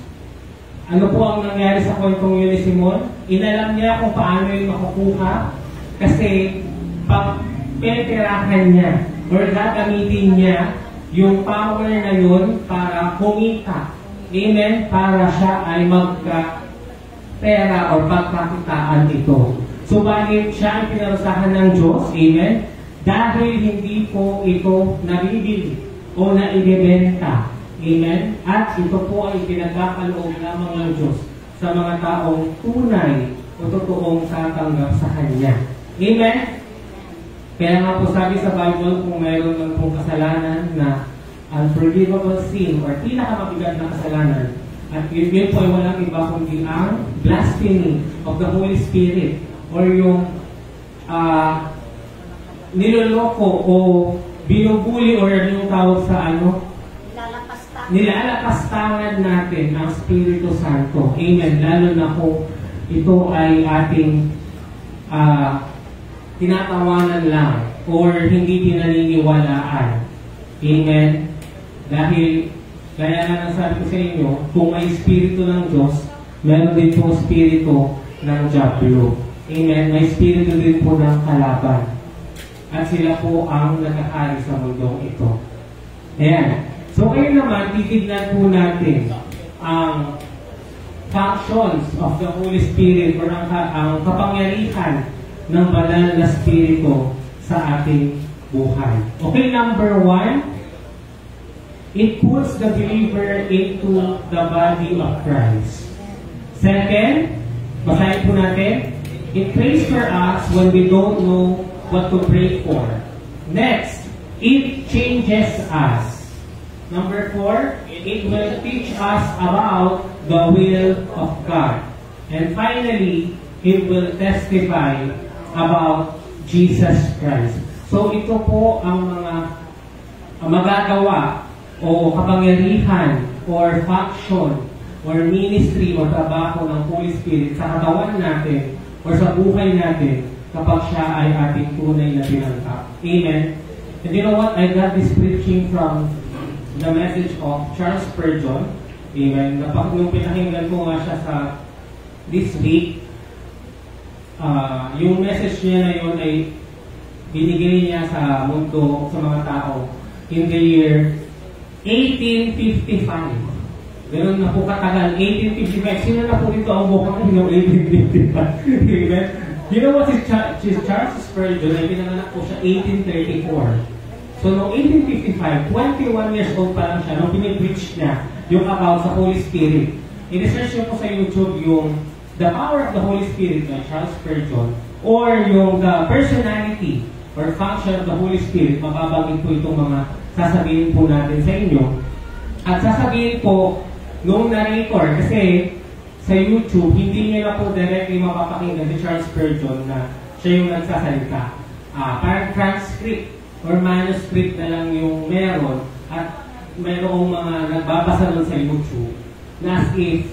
ano po ang nangyari sa kwentong yun ni Simon? Inalam niya kung paano yung makukuha kasi pagpeterahan niya or gagamitin niya yung power na yun para kumita. Amen? Para siya ay magka-pera o pagkakitaan ito. Subalit siya ay pinarusahan ng Diyos. Amen? Dahil hindi po ito nabibili o naibibenta. Amen? At ito po ay pinagkakaloob lamang ng Diyos sa mga taong tunay o totoong tatanggap sa Kanya. Amen? Kaya nga po sabi sa Bible, kung mayroon ng pong kasalanan na unforgivable sin or pinakamabigat na kasalanan, at yun po ay walang iba kundi ang blasphemy of the Holy Spirit or yung niloloko o binubuli or yung tawag sa nilalapastangan natin ang Espiritu Santo. Amen. Lalo na kung ito ay ating tinatawanan lang or hindi pinaniniwalaan. Amen. Dahil, kaya nga sabi ko sa inyo, kung may Espiritu ng Diyos, meron din po Espiritu ng Diablo. Amen. May Espiritu din po ng kalaban. At sila po ang nag-ahari sa mundong ito. Ayan. So ngayon naman, titignan po natin ang functions of the Holy Spirit or ang kapangyarihan ng banal na Espiritu sa ating buhay. Okay, number 1, it puts the believer into the body of Christ. Second, basahin po natin, it prays for us when we don't know what to pray for. Next, it changes us. Number 4, it will teach us about the will of God. And finally, it will testify about Jesus Christ. So ito po ang mga magagawa o kapangyarihan or function or ministry o trabaho ng Holy Spirit sa katawan natin or sa buhay natin kapag siya ay ating tunay na tinanggap. Amen? And you know what? I got this preaching from the message of Charles Spurgeon. Amen? Nung pinakinggan ko nga siya sa this week, yung message niya na yun ay binigay niya sa mundo, sa mga tao in the year 1855. Ganun na po katagal, 1855. Sino na po dito ang bukang ng 1855? Amen? You know what si Charles Spurgeon ay pinanganak po siya 1834. So, noong 1855, 21 years old pa lang siya nung pinipreach niya yung about sa Holy Spirit. I-research niyo po sa YouTube yung The Power of the Holy Spirit by Charles Spurgeon or yung The Personality or Function of the Holy Spirit. Mababanggit po itong mga sasabihin po natin sa inyo. At sasabihin po nung narrator, kasi sa YouTube, hindi niya na po directly mapapakinggan si Charles Spurgeon na siya yung nagsasalita. Parang transcript or manuscript na lang yung meron at mayroong mga nagbabasa doon sa YouTube na as if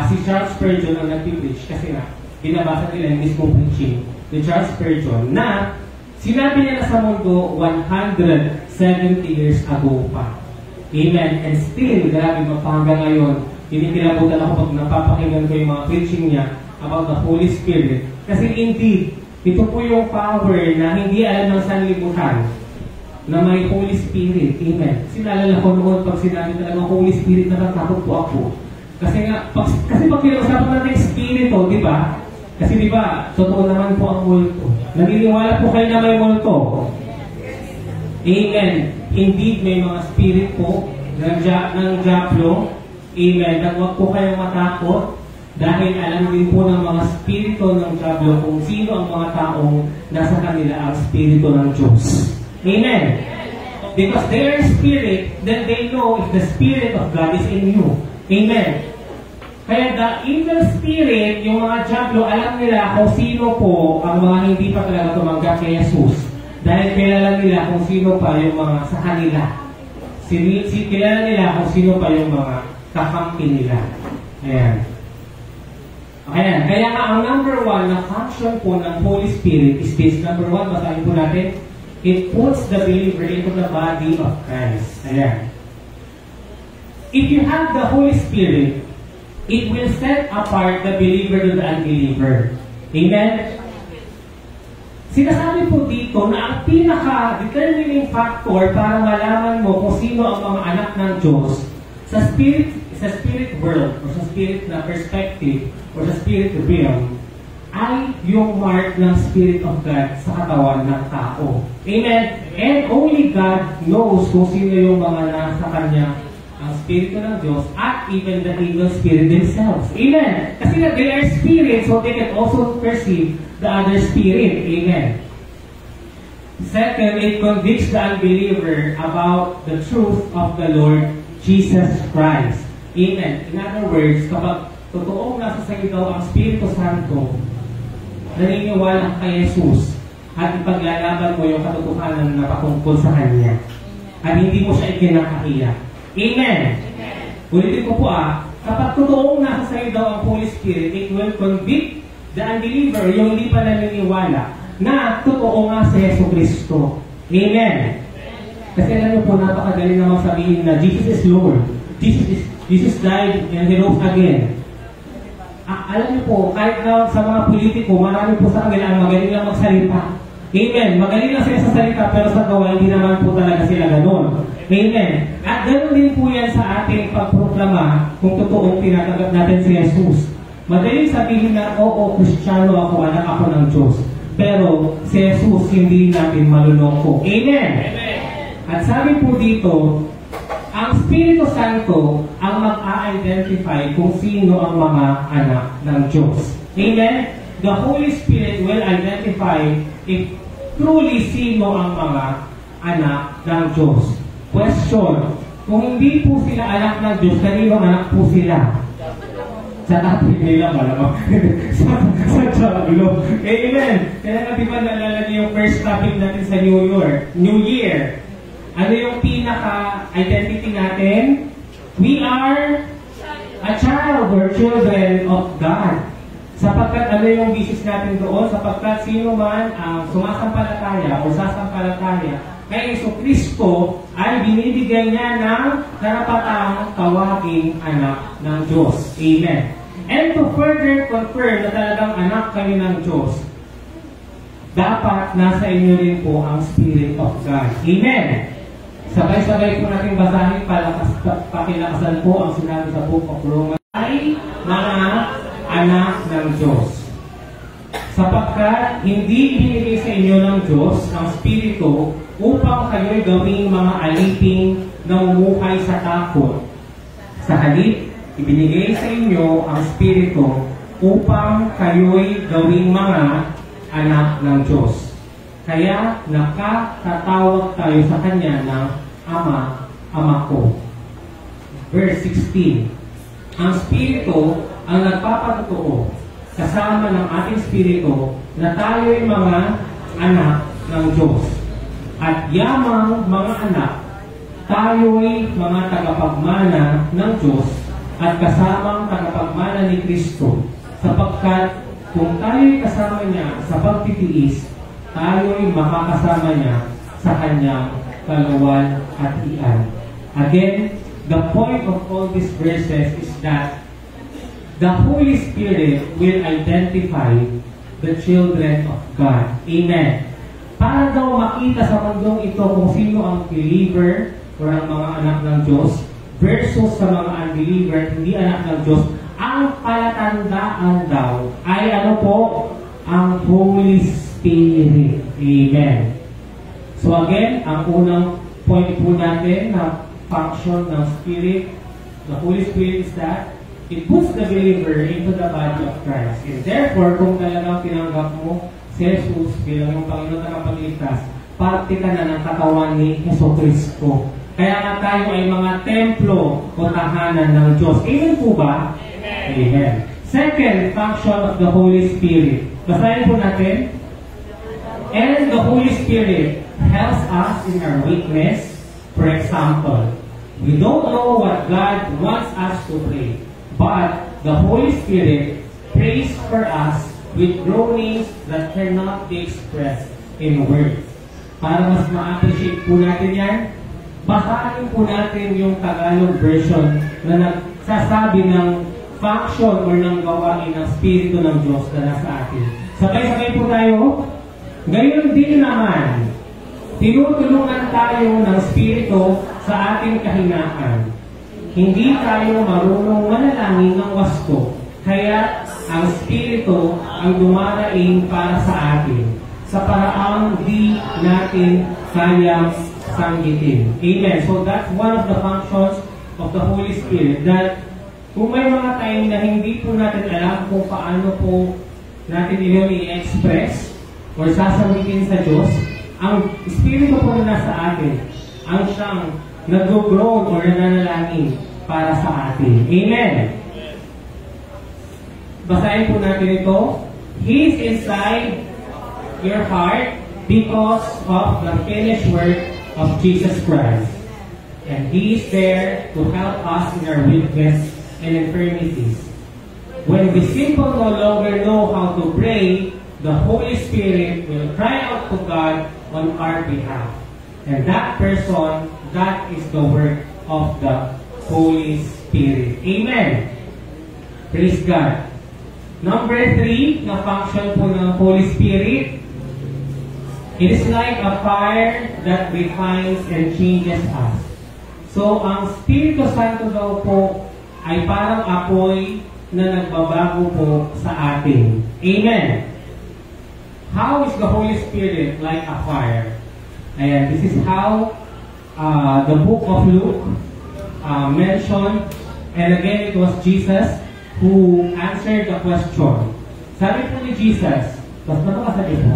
si Charles Spurgeon ang nag-preach kasi nga binabasa nila yung mismong preaching ni Charles Spurgeon na sinabi niya na sa mundo 170 years ago pa. Amen. And still, grabe hanggang ngayon, kinikilabutan ako pag napapakinggan ko yung mga preaching niya about the Holy Spirit. Kasi indeed, ito po yung power na hindi alam ng sanlibutan na may Holy Spirit. Amen. Sinalala ko noon pag sinabi talaga Holy Spirit, natatakot po ako. Kasi pag pinag-usapan natin Espiritu, di ba? Kasi di ba, totoo naman po ang multo. Naniniwala po kayo na may multo. Amen. Indeed, may mga spirit po ng Diablo. Amen. At huwag po kayong matakot dahil alam din po ng mga spirito ng Diablo kung sino ang mga taong nasa kanila ang spirito ng Diyos. Amen. Because they are spirit, then they know if the Spirit of God is in you. Amen. Kaya the evil spirit, yung mga Diablo, alam nila kung sino po ang mga hindi pa talaga tumanggap kay Jesus. Dahil kilala nila kung sino pa yung mga sa kanila. Kilala nila kung sino pa yung mga kakampi nila. Ayan. Ayan. Kaya nga ang number 1 na function po ng Holy Spirit is this. Number 1, basahin po natin. It puts the believer into the body of Christ. Ayan. If you have the Holy Spirit, it will set apart the believer to the unbeliever. Amen? Sinasabi po dito na ang pinaka-determining factor para malaman mo kung sino ang mga anak ng Diyos sa spirit world or sa spirit na perspective or sa spirit realm ay yung mark ng Spirit of God sa katawan ng tao. Amen? And only God knows kung sino yung mga nasa kanya ang Spirito ng Diyos at even the evil spirit themselves. Amen? Kasi they are spirits, so they can also perceive the other spirit. Amen? Second, it convicts the unbeliever about the truth of the Lord Jesus Christ. Amen? In other words, kapag totoong nasa sa'yo daw ang Spirito Santo, naniniwala ka kay Jesus at ipaglalaban mo yung katotohanan na patungkol sa Kanya at hindi mo siya ikinakahiya. Amen. Ulitin ko po kapag totoong nasa sa'yo daw ang Holy Spirit, it will convict the unbeliever, yung hindi pa naniniwala, na totoo nga si Yesu Cristo. Amen. Kasi alam niyo po, napakadali namang sabihin na Jesus is Lord. Jesus died and He rose again. Alam niyo po, kahit na sa mga politiko, marami po sa kanila ang magaling lang magsalita. Amen. Magaling lang sila sa salita, pero sa gawa, hindi naman po talaga sila ganun. Amen. At ganoon din po yan sa ating pagproklama kung totoong tinatanggap natin si Jesus. Madaling sabihin na, oo, Kristiyano ako, anak ako ng Diyos. Pero si Jesus hindi natin maluloko. Amen. Amen. At sabi po dito, ang Espiritu Santo ang mag-a-identify kung sino ang mga anak ng Diyos. Amen? The Holy Spirit will identify if truly sino ang mga anak ng Diyos. Question, kung hindi po sila anak ng Diyos, kanino anak po sila? Sa topic nila, malamang. sa Diablo. Amen. Kaya nga diba naalala niyo yung first topic natin sa New Year. Ano yung pinaka-identity natin? We are a child or children of God. Sapagkat ano yung basis natin doon? Sapagkat sino man ang sumasampalataya o sasampalataya kay Yesu Cristo ay binibigyan niya ng karapatang tawaging anak ng Diyos. Amen. And to further confirm na talagang anak kami ng Diyos, dapat nasa inyo rin po ang Spirit of God. Amen. Sabay-sabay po natin basahin, pakilakasan po ang sinabi sa Book of Romans ay mga anak ng Diyos. Sapagkat hindi binigay sa inyo ng Diyos ang Espiritu upang kayo'y gawing mga aliping na umuhay sa takot. Sa halip, ibinigay sa inyo ang Espiritu upang kayo'y gawing mga anak ng Diyos. Kaya nakatatawag tayo sa Kanya ng Ama, Ama ko. Verse 16. Ang Espiritu ang nagpapatotoo kasama ng ating Espiritu na tayo'y mga anak ng Diyos. At yamang mga anak, tayo'y mga tagapagmana ng Diyos at kasamang tagapagmana ni Kristo, sapagkat kung tayo'y kasama niya sa pagtitiis, tayo'y makakasama niya sa kanyang kaluwalhatian. Again, the point of all these verses is that the Holy Spirit will identify the children of God. Amen. Para daw makita sa mundong ito kung sino ang believer o ang mga anak ng Diyos versus sa mga unbeliever, hindi anak ng Diyos, ang palatandaan daw ay ano po? Ang Holy Spirit. Amen. So again, ang unang point po natin na function ng Spirit, the Holy Spirit is that it puts the believer into the body of Christ. And therefore, kung talagang tinanggap mo si Jesus bilang yung Panginoon na kapagligtas, parte ka na ng katawan ni Yesu Cristo. Kaya nga tayo ay mga templo o tahanan ng Diyos. Amen po ba? Amen. Amen. Second function of the Holy Spirit. Basahin po natin. And the Holy Spirit helps us in our weakness. For example, we don't know what God wants us to pray, but the Holy Spirit prays for us with groanings that cannot be expressed in words. Para mas ma-appreciate po natin yan, basahin po natin yung Tagalog version na nagsasabi ng function or ng gawain ng Espiritu ng Diyos na nasa atin. Sabay-sabay po tayo. Ngayon din naman, tinutulungan tayo ng Espiritu sa ating kahinaan. Hindi tayo marunong manalangin ng wasto, kaya ang Espiritu ang dumaraing para sa atin, sa paraang di natin kayang sanggitin. Amen. So that's one of the functions of the Holy Spirit, that kung may mga time na hindi po natin alam kung paano po natin iyon i-express or sasabihin sa Diyos, ang Espiritu po na nasa atin, ang siyang nag-groan or nananalangin para sa atin. Amen. Basahin po natin ito. He is inside your heart because of the finished work of Jesus Christ. And He is there to help us in our weakness and infirmities. When the simple no longer know how to pray, the Holy Spirit will cry out to God on our behalf. And that person, that is the work of the Holy Spirit. Amen. Praise God. Number 3, na function po ng Holy Spirit, it is like a fire that refines and changes us. So, ang Espiritu Santo daw po ay parang apoy na nagbabago po sa atin. Amen. How is the Holy Spirit like a fire? Ayan, this is how the book of Luke mentioned, and again, it was Jesus who answered the question. Sabi po ni Jesus, sabi po,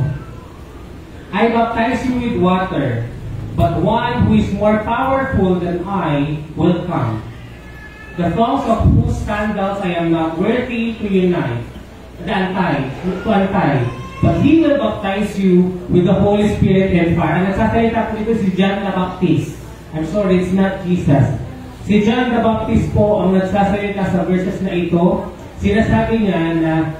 I baptize you with water, but one who is more powerful than I will come. The thongs of whose sandals I am not worthy to untie. But He will baptize you with the Holy Spirit and fire. Ang nagsasalita po dito si John the Baptist. I'm sorry, it's not Jesus. Si John the Baptist po ang nagsasalita sa verses na ito. Sinasabi niya na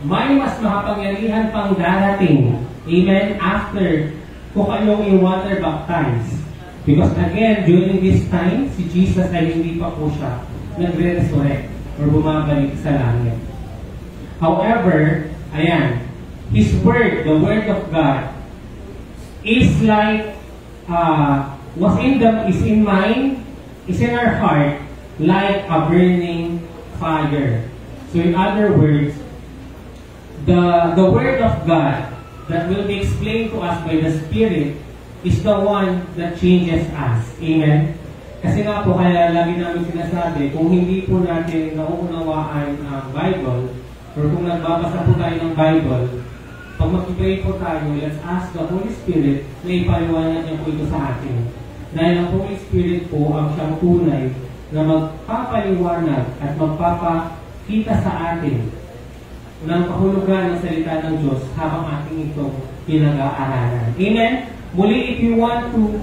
may mas makapangyarihan pang darating. Amen. After kung kayong i-water baptize. Because again, during this time, si Jesus ay hindi pa po siya nagre-resurrect or bumabalik sa langit. However, ayan, His Word, the Word of God, is like, is in our heart, like a burning fire. So in other words, the Word of God that will be explained to us by the Spirit is the one that changes us. Amen? Kasi nga po, kaya lagi namin sinasabi, kung hindi po natin nauunawaan ang Bible, or kung nagbabasa po tayo ng Bible, pag mag-pray po tayo, let's ask the Holy Spirit na ipaliwanag niya po ito sa atin. Dahil ang Holy Spirit po ang siyang tunay na magpapaliwanag at magpapakita sa atin ng kahulugan ng salita ng Diyos habang ating itong pinag-aaralan. Amen? Muli, if you want to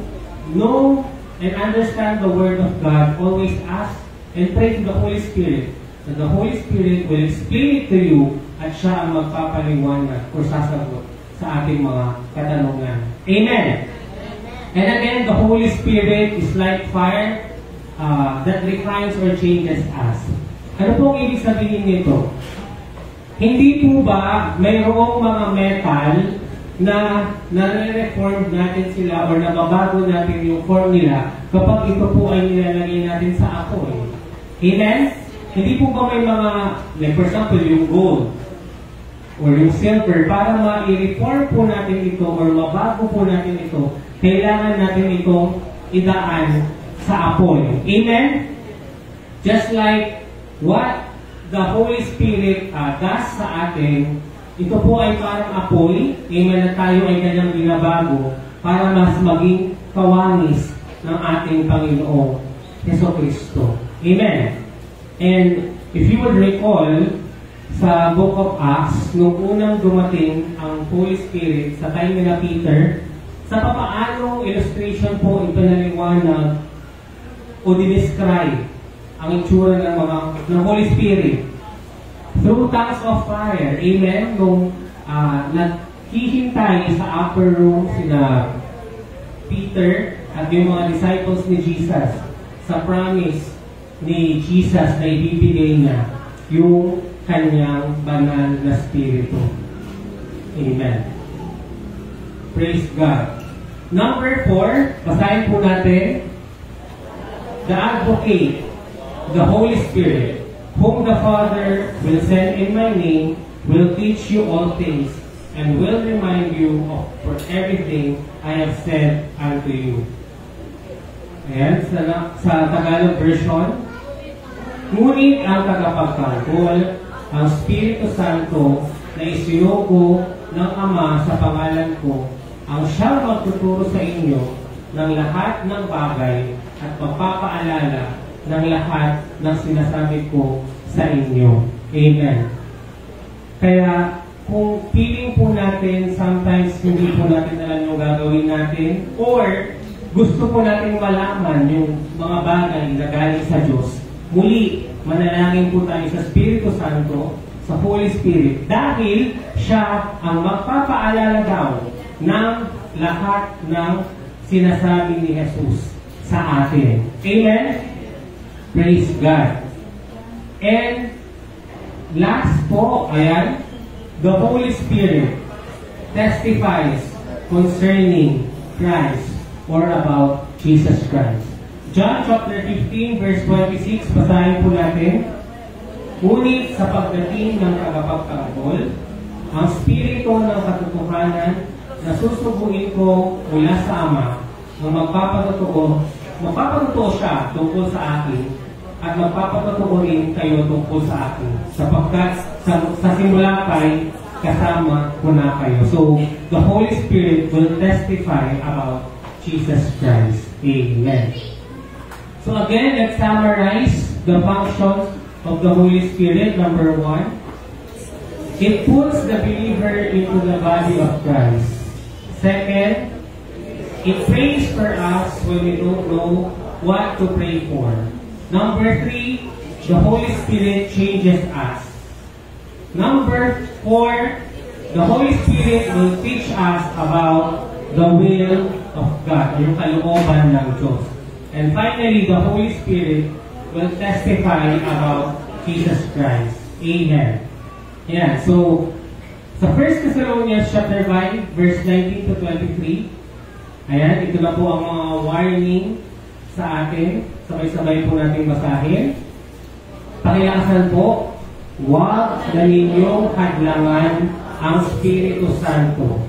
know and understand the Word of God, always ask and pray to the Holy Spirit. And the Holy Spirit will explain it to you at siya ang magpapaliwanag o sasagot sa ating mga katanungan. Amen? And again, the Holy Spirit is like fire that refines or changes us. Ano pong ibig sabihin nito? Hindi po ba mayroong mga metal na nare-reform natin sila or nababago natin yung form nila kapag ito po ay nilalagay natin sa apoy? Amen? Hindi po ba may mga, like for example, yung gold or yung silver, para ma-reform po natin ito or mabago po natin ito, kailangan natin itong idaan sa apoy. Amen? Just like what the Holy Spirit does sa atin, ito po ay parang apoy, amen, na tayo ay kanyang binabago para mas maging kawanis ng ating Panginoong Jesucristo. Amen? And if you would recall, sa Book of Acts, nung unang dumating ang Holy Spirit sa time nila Peter, sa papaanong illustration po ipinaliwanag o dinescribe ang itsura ng Holy Spirit through tongues of fire. Amen? Nung naghihintay sa upper room sina Peter at yung mga disciples ni Jesus sa promise ni Jesus na ibibigay niya yung kanyang banal na spirito. Amen. Praise God. Number 4, basahin po natin. The Advocate, the Holy Spirit, whom the Father will send in my name, will teach you all things, and will remind you of for everything I have said unto you. Ayan, sa Tagalog version, ngunit ang tagapagtanggol, ang Espiritu Santo na isinugo ng Ama sa pangalan ko, ang siyang magtuturo sa inyo ng lahat ng bagay at magpapaalala ng lahat ng sinasabi ko sa inyo. Amen. Kaya, kung feeling po natin, sometimes hindi po natin alam yung gagawin natin, or gusto po natin malaman yung mga bagay na galing sa Diyos, muli, manalangin po tayo sa Espiritu Santo, sa Holy Spirit, dahil siya ang magpapaalala daw ng lahat ng sinasabi ni Jesus sa atin. Amen? Praise God. And last po, ayan, the Holy Spirit testifies concerning Christ or about Jesus Christ. John chapter 15 verse 26, basahin po natin. Ngunit sa pagdating ng tagapagtanggol, ang Espiritu ng katotohanan na susubuin ko mula sa Ama, ang magpapatotoo siya tungkol sa akin, at magpapatotoo rin kayo tungkol sa akin, sapagkat sa simula pa'y kasama ko na kayo. So, the Holy Spirit will testify about Jesus Christ. Amen. So again, let's summarize the functions of the Holy Spirit. Number 1, it puts the believer into the body of Christ. Second, it prays for us when we don't know what to pray for. Number 3, the Holy Spirit changes us. Number 4, the Holy Spirit will teach us about the will of God, yung kalooban ng Diyos. And finally, the Holy Spirit will testify about Jesus Christ. Amen. Yeah, so sa 1 Thessalonians chapter 5, verse 19 to 23, ayan, ito na po ang mga warning sa atin. Sabay-sabay po natin basahin. Pakilakasan po, huwag na ninyong hadlangan ang Espiritu Santo.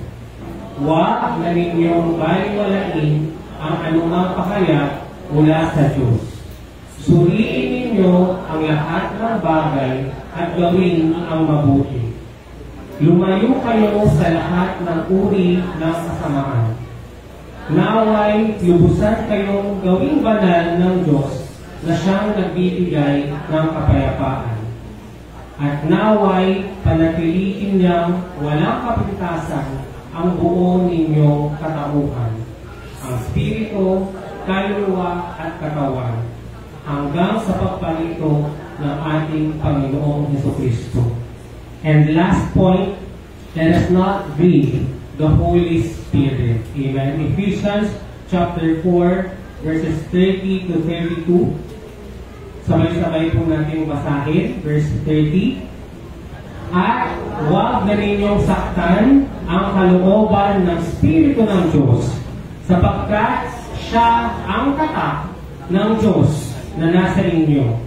Huwag na ninyong baliwalain ang anumang pakayat mula sa Diyos. Suriin ninyo ang lahat ng bagay at gawin ang mabuti. Lumayo kayo sa lahat ng uri ng kasamaan. Naway, lubusan kayong gawing banal ng Diyos na siyang nagbibigay ng kapayapaan. At naway, panatiliin niyang walang kapintasan ang buo ninyong katauhan, ang Espiritu, kaluluwa at katawan, hanggang sa pagparito ng ating Panginoong Jesucristo. And last point, let us not grieve the Holy Spirit. Amen. Ephesians chapter 4, verses 30 to 32. Sabay-sabay po natin basahin. Verse 30. At huwag na ninyong saktan ang kalooban ng Espiritu ng Diyos, sapagkat siya ang tatak ng Diyos na nasa inyo,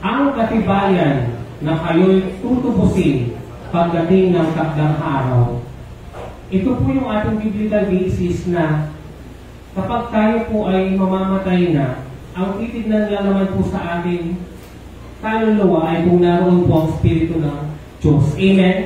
ang katibayan na kayo'y tutubusin pagdating ng takdang araw. Ito po yung ating biblical basis na kapag tayo po ay mamamatay na, ang titignan lang naman po sa ating kaluluwa ay kung naroon po ang Espiritu ng Diyos. Amen?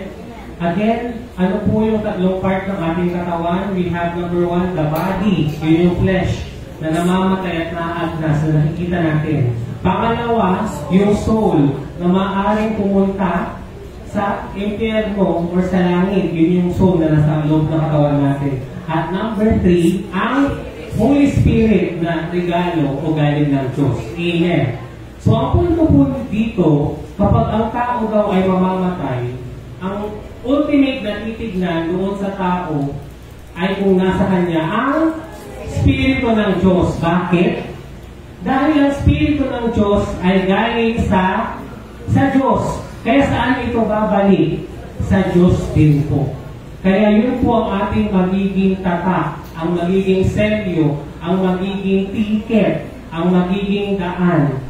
Again, ano po yung tatlong part ng ating katawan? We have number 1, the body, yun yung flesh, na namamatay at naagnas na nakikita natin. Pangalawa, yung soul, na maaaring pumunta sa impyerno or sa langit. Yun yung soul na nasa loob ng katawan natin. At number 3, ang Holy Spirit na regalo o galing ng Diyos. Amen. So, ang punto po dito, kapag ang tao daw ay mamamatay, ang ultimate na titignan doon sa tao ay kung nasa kanya ang Espiritu ng Diyos. Bakit? Dahil ang Espiritu ng Diyos ay galing sa Diyos. Kaya saan ito babalik? Sa Diyos din po. Kaya yun po ang ating magiging tatak, ang magiging selyo, ang magiging ticket, ang magiging daan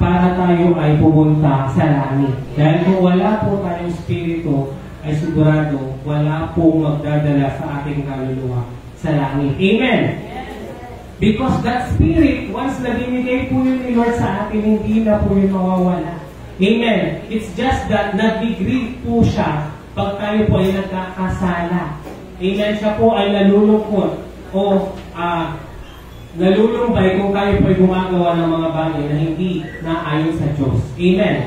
para tayo ay pumunta sa langit. Dahil kung wala po tayong spirito, ay sigurado wala pong magdadala sa ating kaluluwa sa langit. Amen! Because that spirit, once na binigay po yun ni Lord sa atin, hindi na po yun mawawala. Amen! It's just that nag-grieve po siya pag tayo po ay nagkakasala. Amen? Siya po ay nalulungkot o nalulumbay kung tayo po ay gumagawa ng mga bagay na hindi naayon sa Diyos. Amen?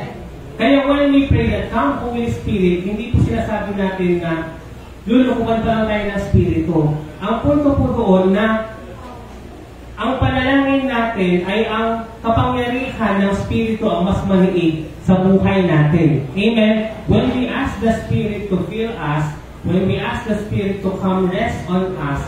Kaya when we pray that come Holy Spirit, hindi po sinasabi natin na lulukuhan pa lang tayo ng Spirito. Ang punto po doon na ang panalangin natin ay ang kapangyarihan ng Spirito ang mas maliit sa buhay natin. Amen? When we ask the Spirit to fill us, when we ask the Spirit to come rest on us,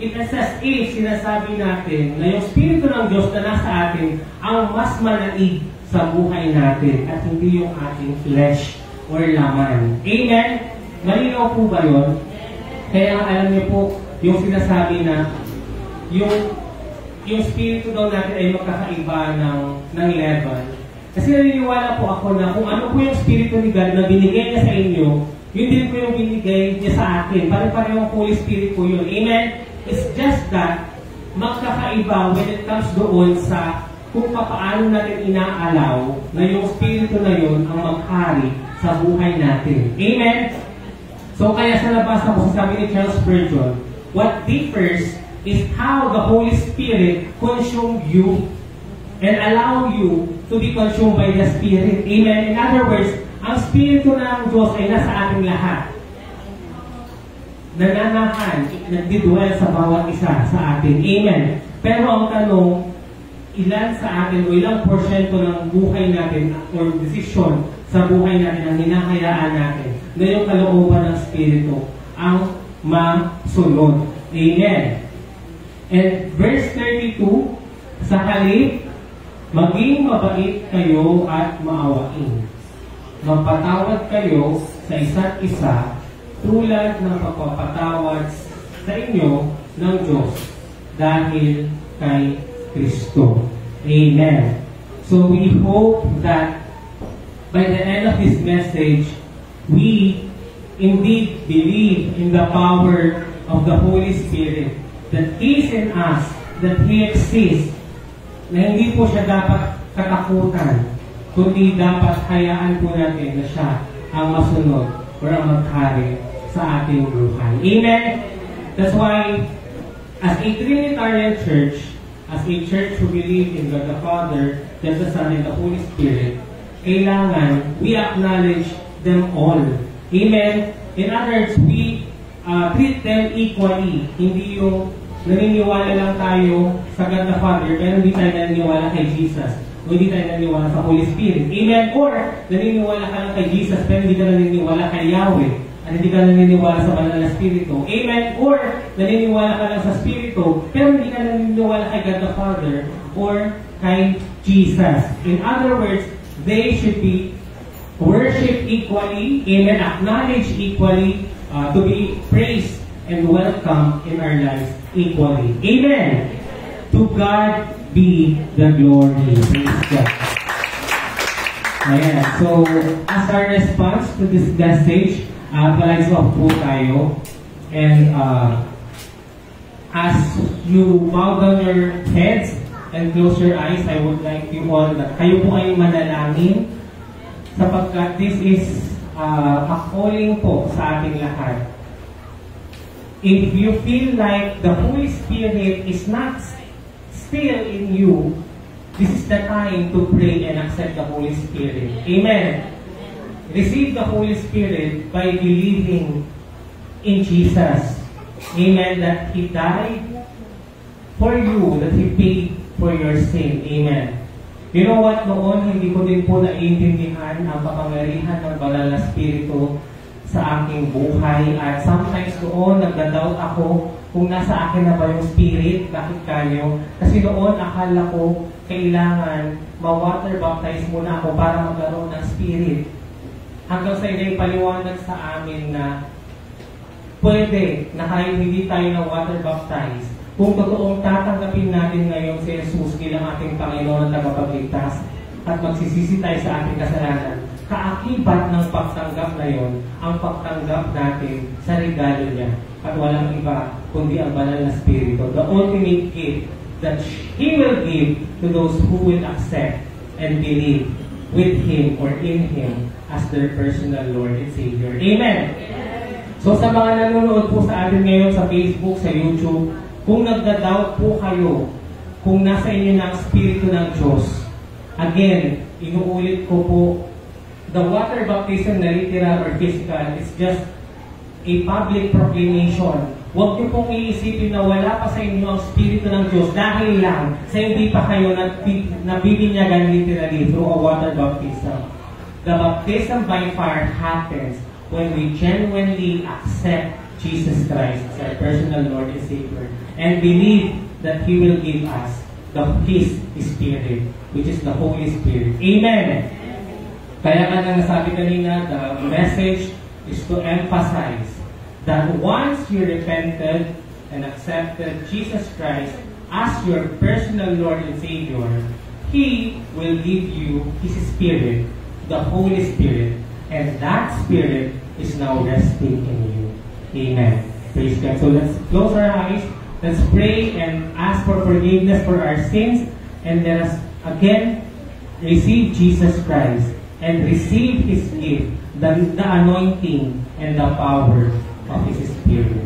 it says, sinasabi natin na yung Spirito ng Diyos na nasa atin ang mas manaig sa buhay natin at hindi yung ating flesh or laman. Amen? Malinaw po ba yun? Kaya alam niyo po, yung sinasabi na yung Spirito daw natin ay magkakaiba ng level. Kasi naniniwala po ako na kung ano po yung Spirito ni God na binigay niya sa inyo, yun din po yung binigay niya sa akin. Pare-parehong Holy Spirit po yun. Amen? It's just that magkakaiba when it comes doon sa kung paano natin inaalaw na yung Spirito na yun ang maghari sa buhay natin. Amen? So kaya sa nabasa ko, sabi ni Charles Spurgeon, what differs is how the Holy Spirit consume you and allow you to be consumed by the Spirit. Amen? In other words, ang Spirito ng Diyos ay nasa ating lahat. Nananahan, nagdidwell sa bawat isa sa atin. Amen. Pero ang tanong, ilan sa atin o ilang porsyento ng buhay natin or decision sa buhay natin ang hinahayaan natin na yung kalooban ng Espiritu ang masunod. Amen. And verse 32, sa halip, maging mabait kayo at maawain. Magpatawad kayo sa isa't isa tulad ng pagpapatawad sa inyo ng Diyos dahil kay Kristo. Amen. So we hope that by the end of this message, we indeed believe in the power of the Holy Spirit, that He is in us, that He exists, na hindi po siya dapat katakutan, kundi dapat hayaan po natin na siya ang masunod or ang maghari sa ating buhay. Amen? That's why, as a Trinitarian church, as a church who believes in God the Father, God the Son, and the Holy Spirit, kailangan we acknowledge them all. Amen? In other words, we treat them equally. Hindi yung naniniwala lang tayo sa God the Father, pero hindi tayo naniniwala kay Jesus. O hindi tayo naniniwala sa Holy Spirit. Amen? Or, naniniwala ka lang kay Jesus, pero hindi ka naniniwala kay Yahweh. At hindi ka naniniwala sa banal na Spirito. Amen? Or, naniniwala ka lang sa Spirito, pero hindi ka naniniwala kay God the Father or kay Jesus. In other words, they should be worshipped equally, amen, acknowledged equally, to be praised and welcome in our lives equally. Amen. To God be the glory. Praise God. Ayan. So, as our response to this message, palags off po tayo. And as you bow down your heads and close your eyes, I would like you all that kayo po ay manalangin sapagkat this is a calling po sa ating lahat. If you feel like the Holy Spirit is not still in you, this is the time to pray and accept the Holy Spirit. Amen. Receive the Holy Spirit by believing in Jesus. Amen. That He died for you, that He paid for your sin. Amen. You know what? Noon, hindi ko din po naiintindihan ang kapangyarihan ng banal na Espiritu sa aking buhay. At sometimes noon, nagda-doubt ako kung nasa akin na ba yung Spirit, bakit kayo? Kasi noon, akala ko kailangan ma-water baptize muna ako para magkaroon ng Spirit. Hanggang sa inay paliwanag sa amin na pwede na kahit hindi tayo na water baptized, kung totoong tatanggapin natin ngayon si Jesus bilang ating Panginoon at tagapagligtas at magsisisi tayo sa ating kasalanan, kaakibat ng pagtanggap na yon ang pagtanggap natin sa regalo niya at walang iba kundi ang banal na Espiritu, the ultimate gift that He will give to those who will accept and believe with Him or in Him as their personal Lord and Savior. Amen! So sa mga nanonood po sa atin ngayon sa Facebook, sa YouTube, kung nagda-doubt po kayo kung nasa inyo na ang Espiritu ng Diyos, again, inuulit ko po, the water baptism na literal or physical is just a public proclamation. Huwag niyo pong iisipin na wala pa sa inyo ang Espiritu ng Diyos dahil lang sa hindi pa kayo nabibinyagan literally through a water baptism. The baptism by fire happens when we genuinely accept Jesus Christ as our personal Lord and Savior and believe that He will give us His Spirit, which is the Holy Spirit. Amen! Kaya nga nasabi kanina, the message is to emphasize that once you repented and accepted Jesus Christ as your personal Lord and Savior, He will give you His Spirit, the Holy Spirit, and that Spirit is now resting in you. Amen. Praise God. So let's close our eyes, let's pray and ask for forgiveness for our sins, and let us again receive Jesus Christ and receive His gift, the anointing and the power of His Spirit.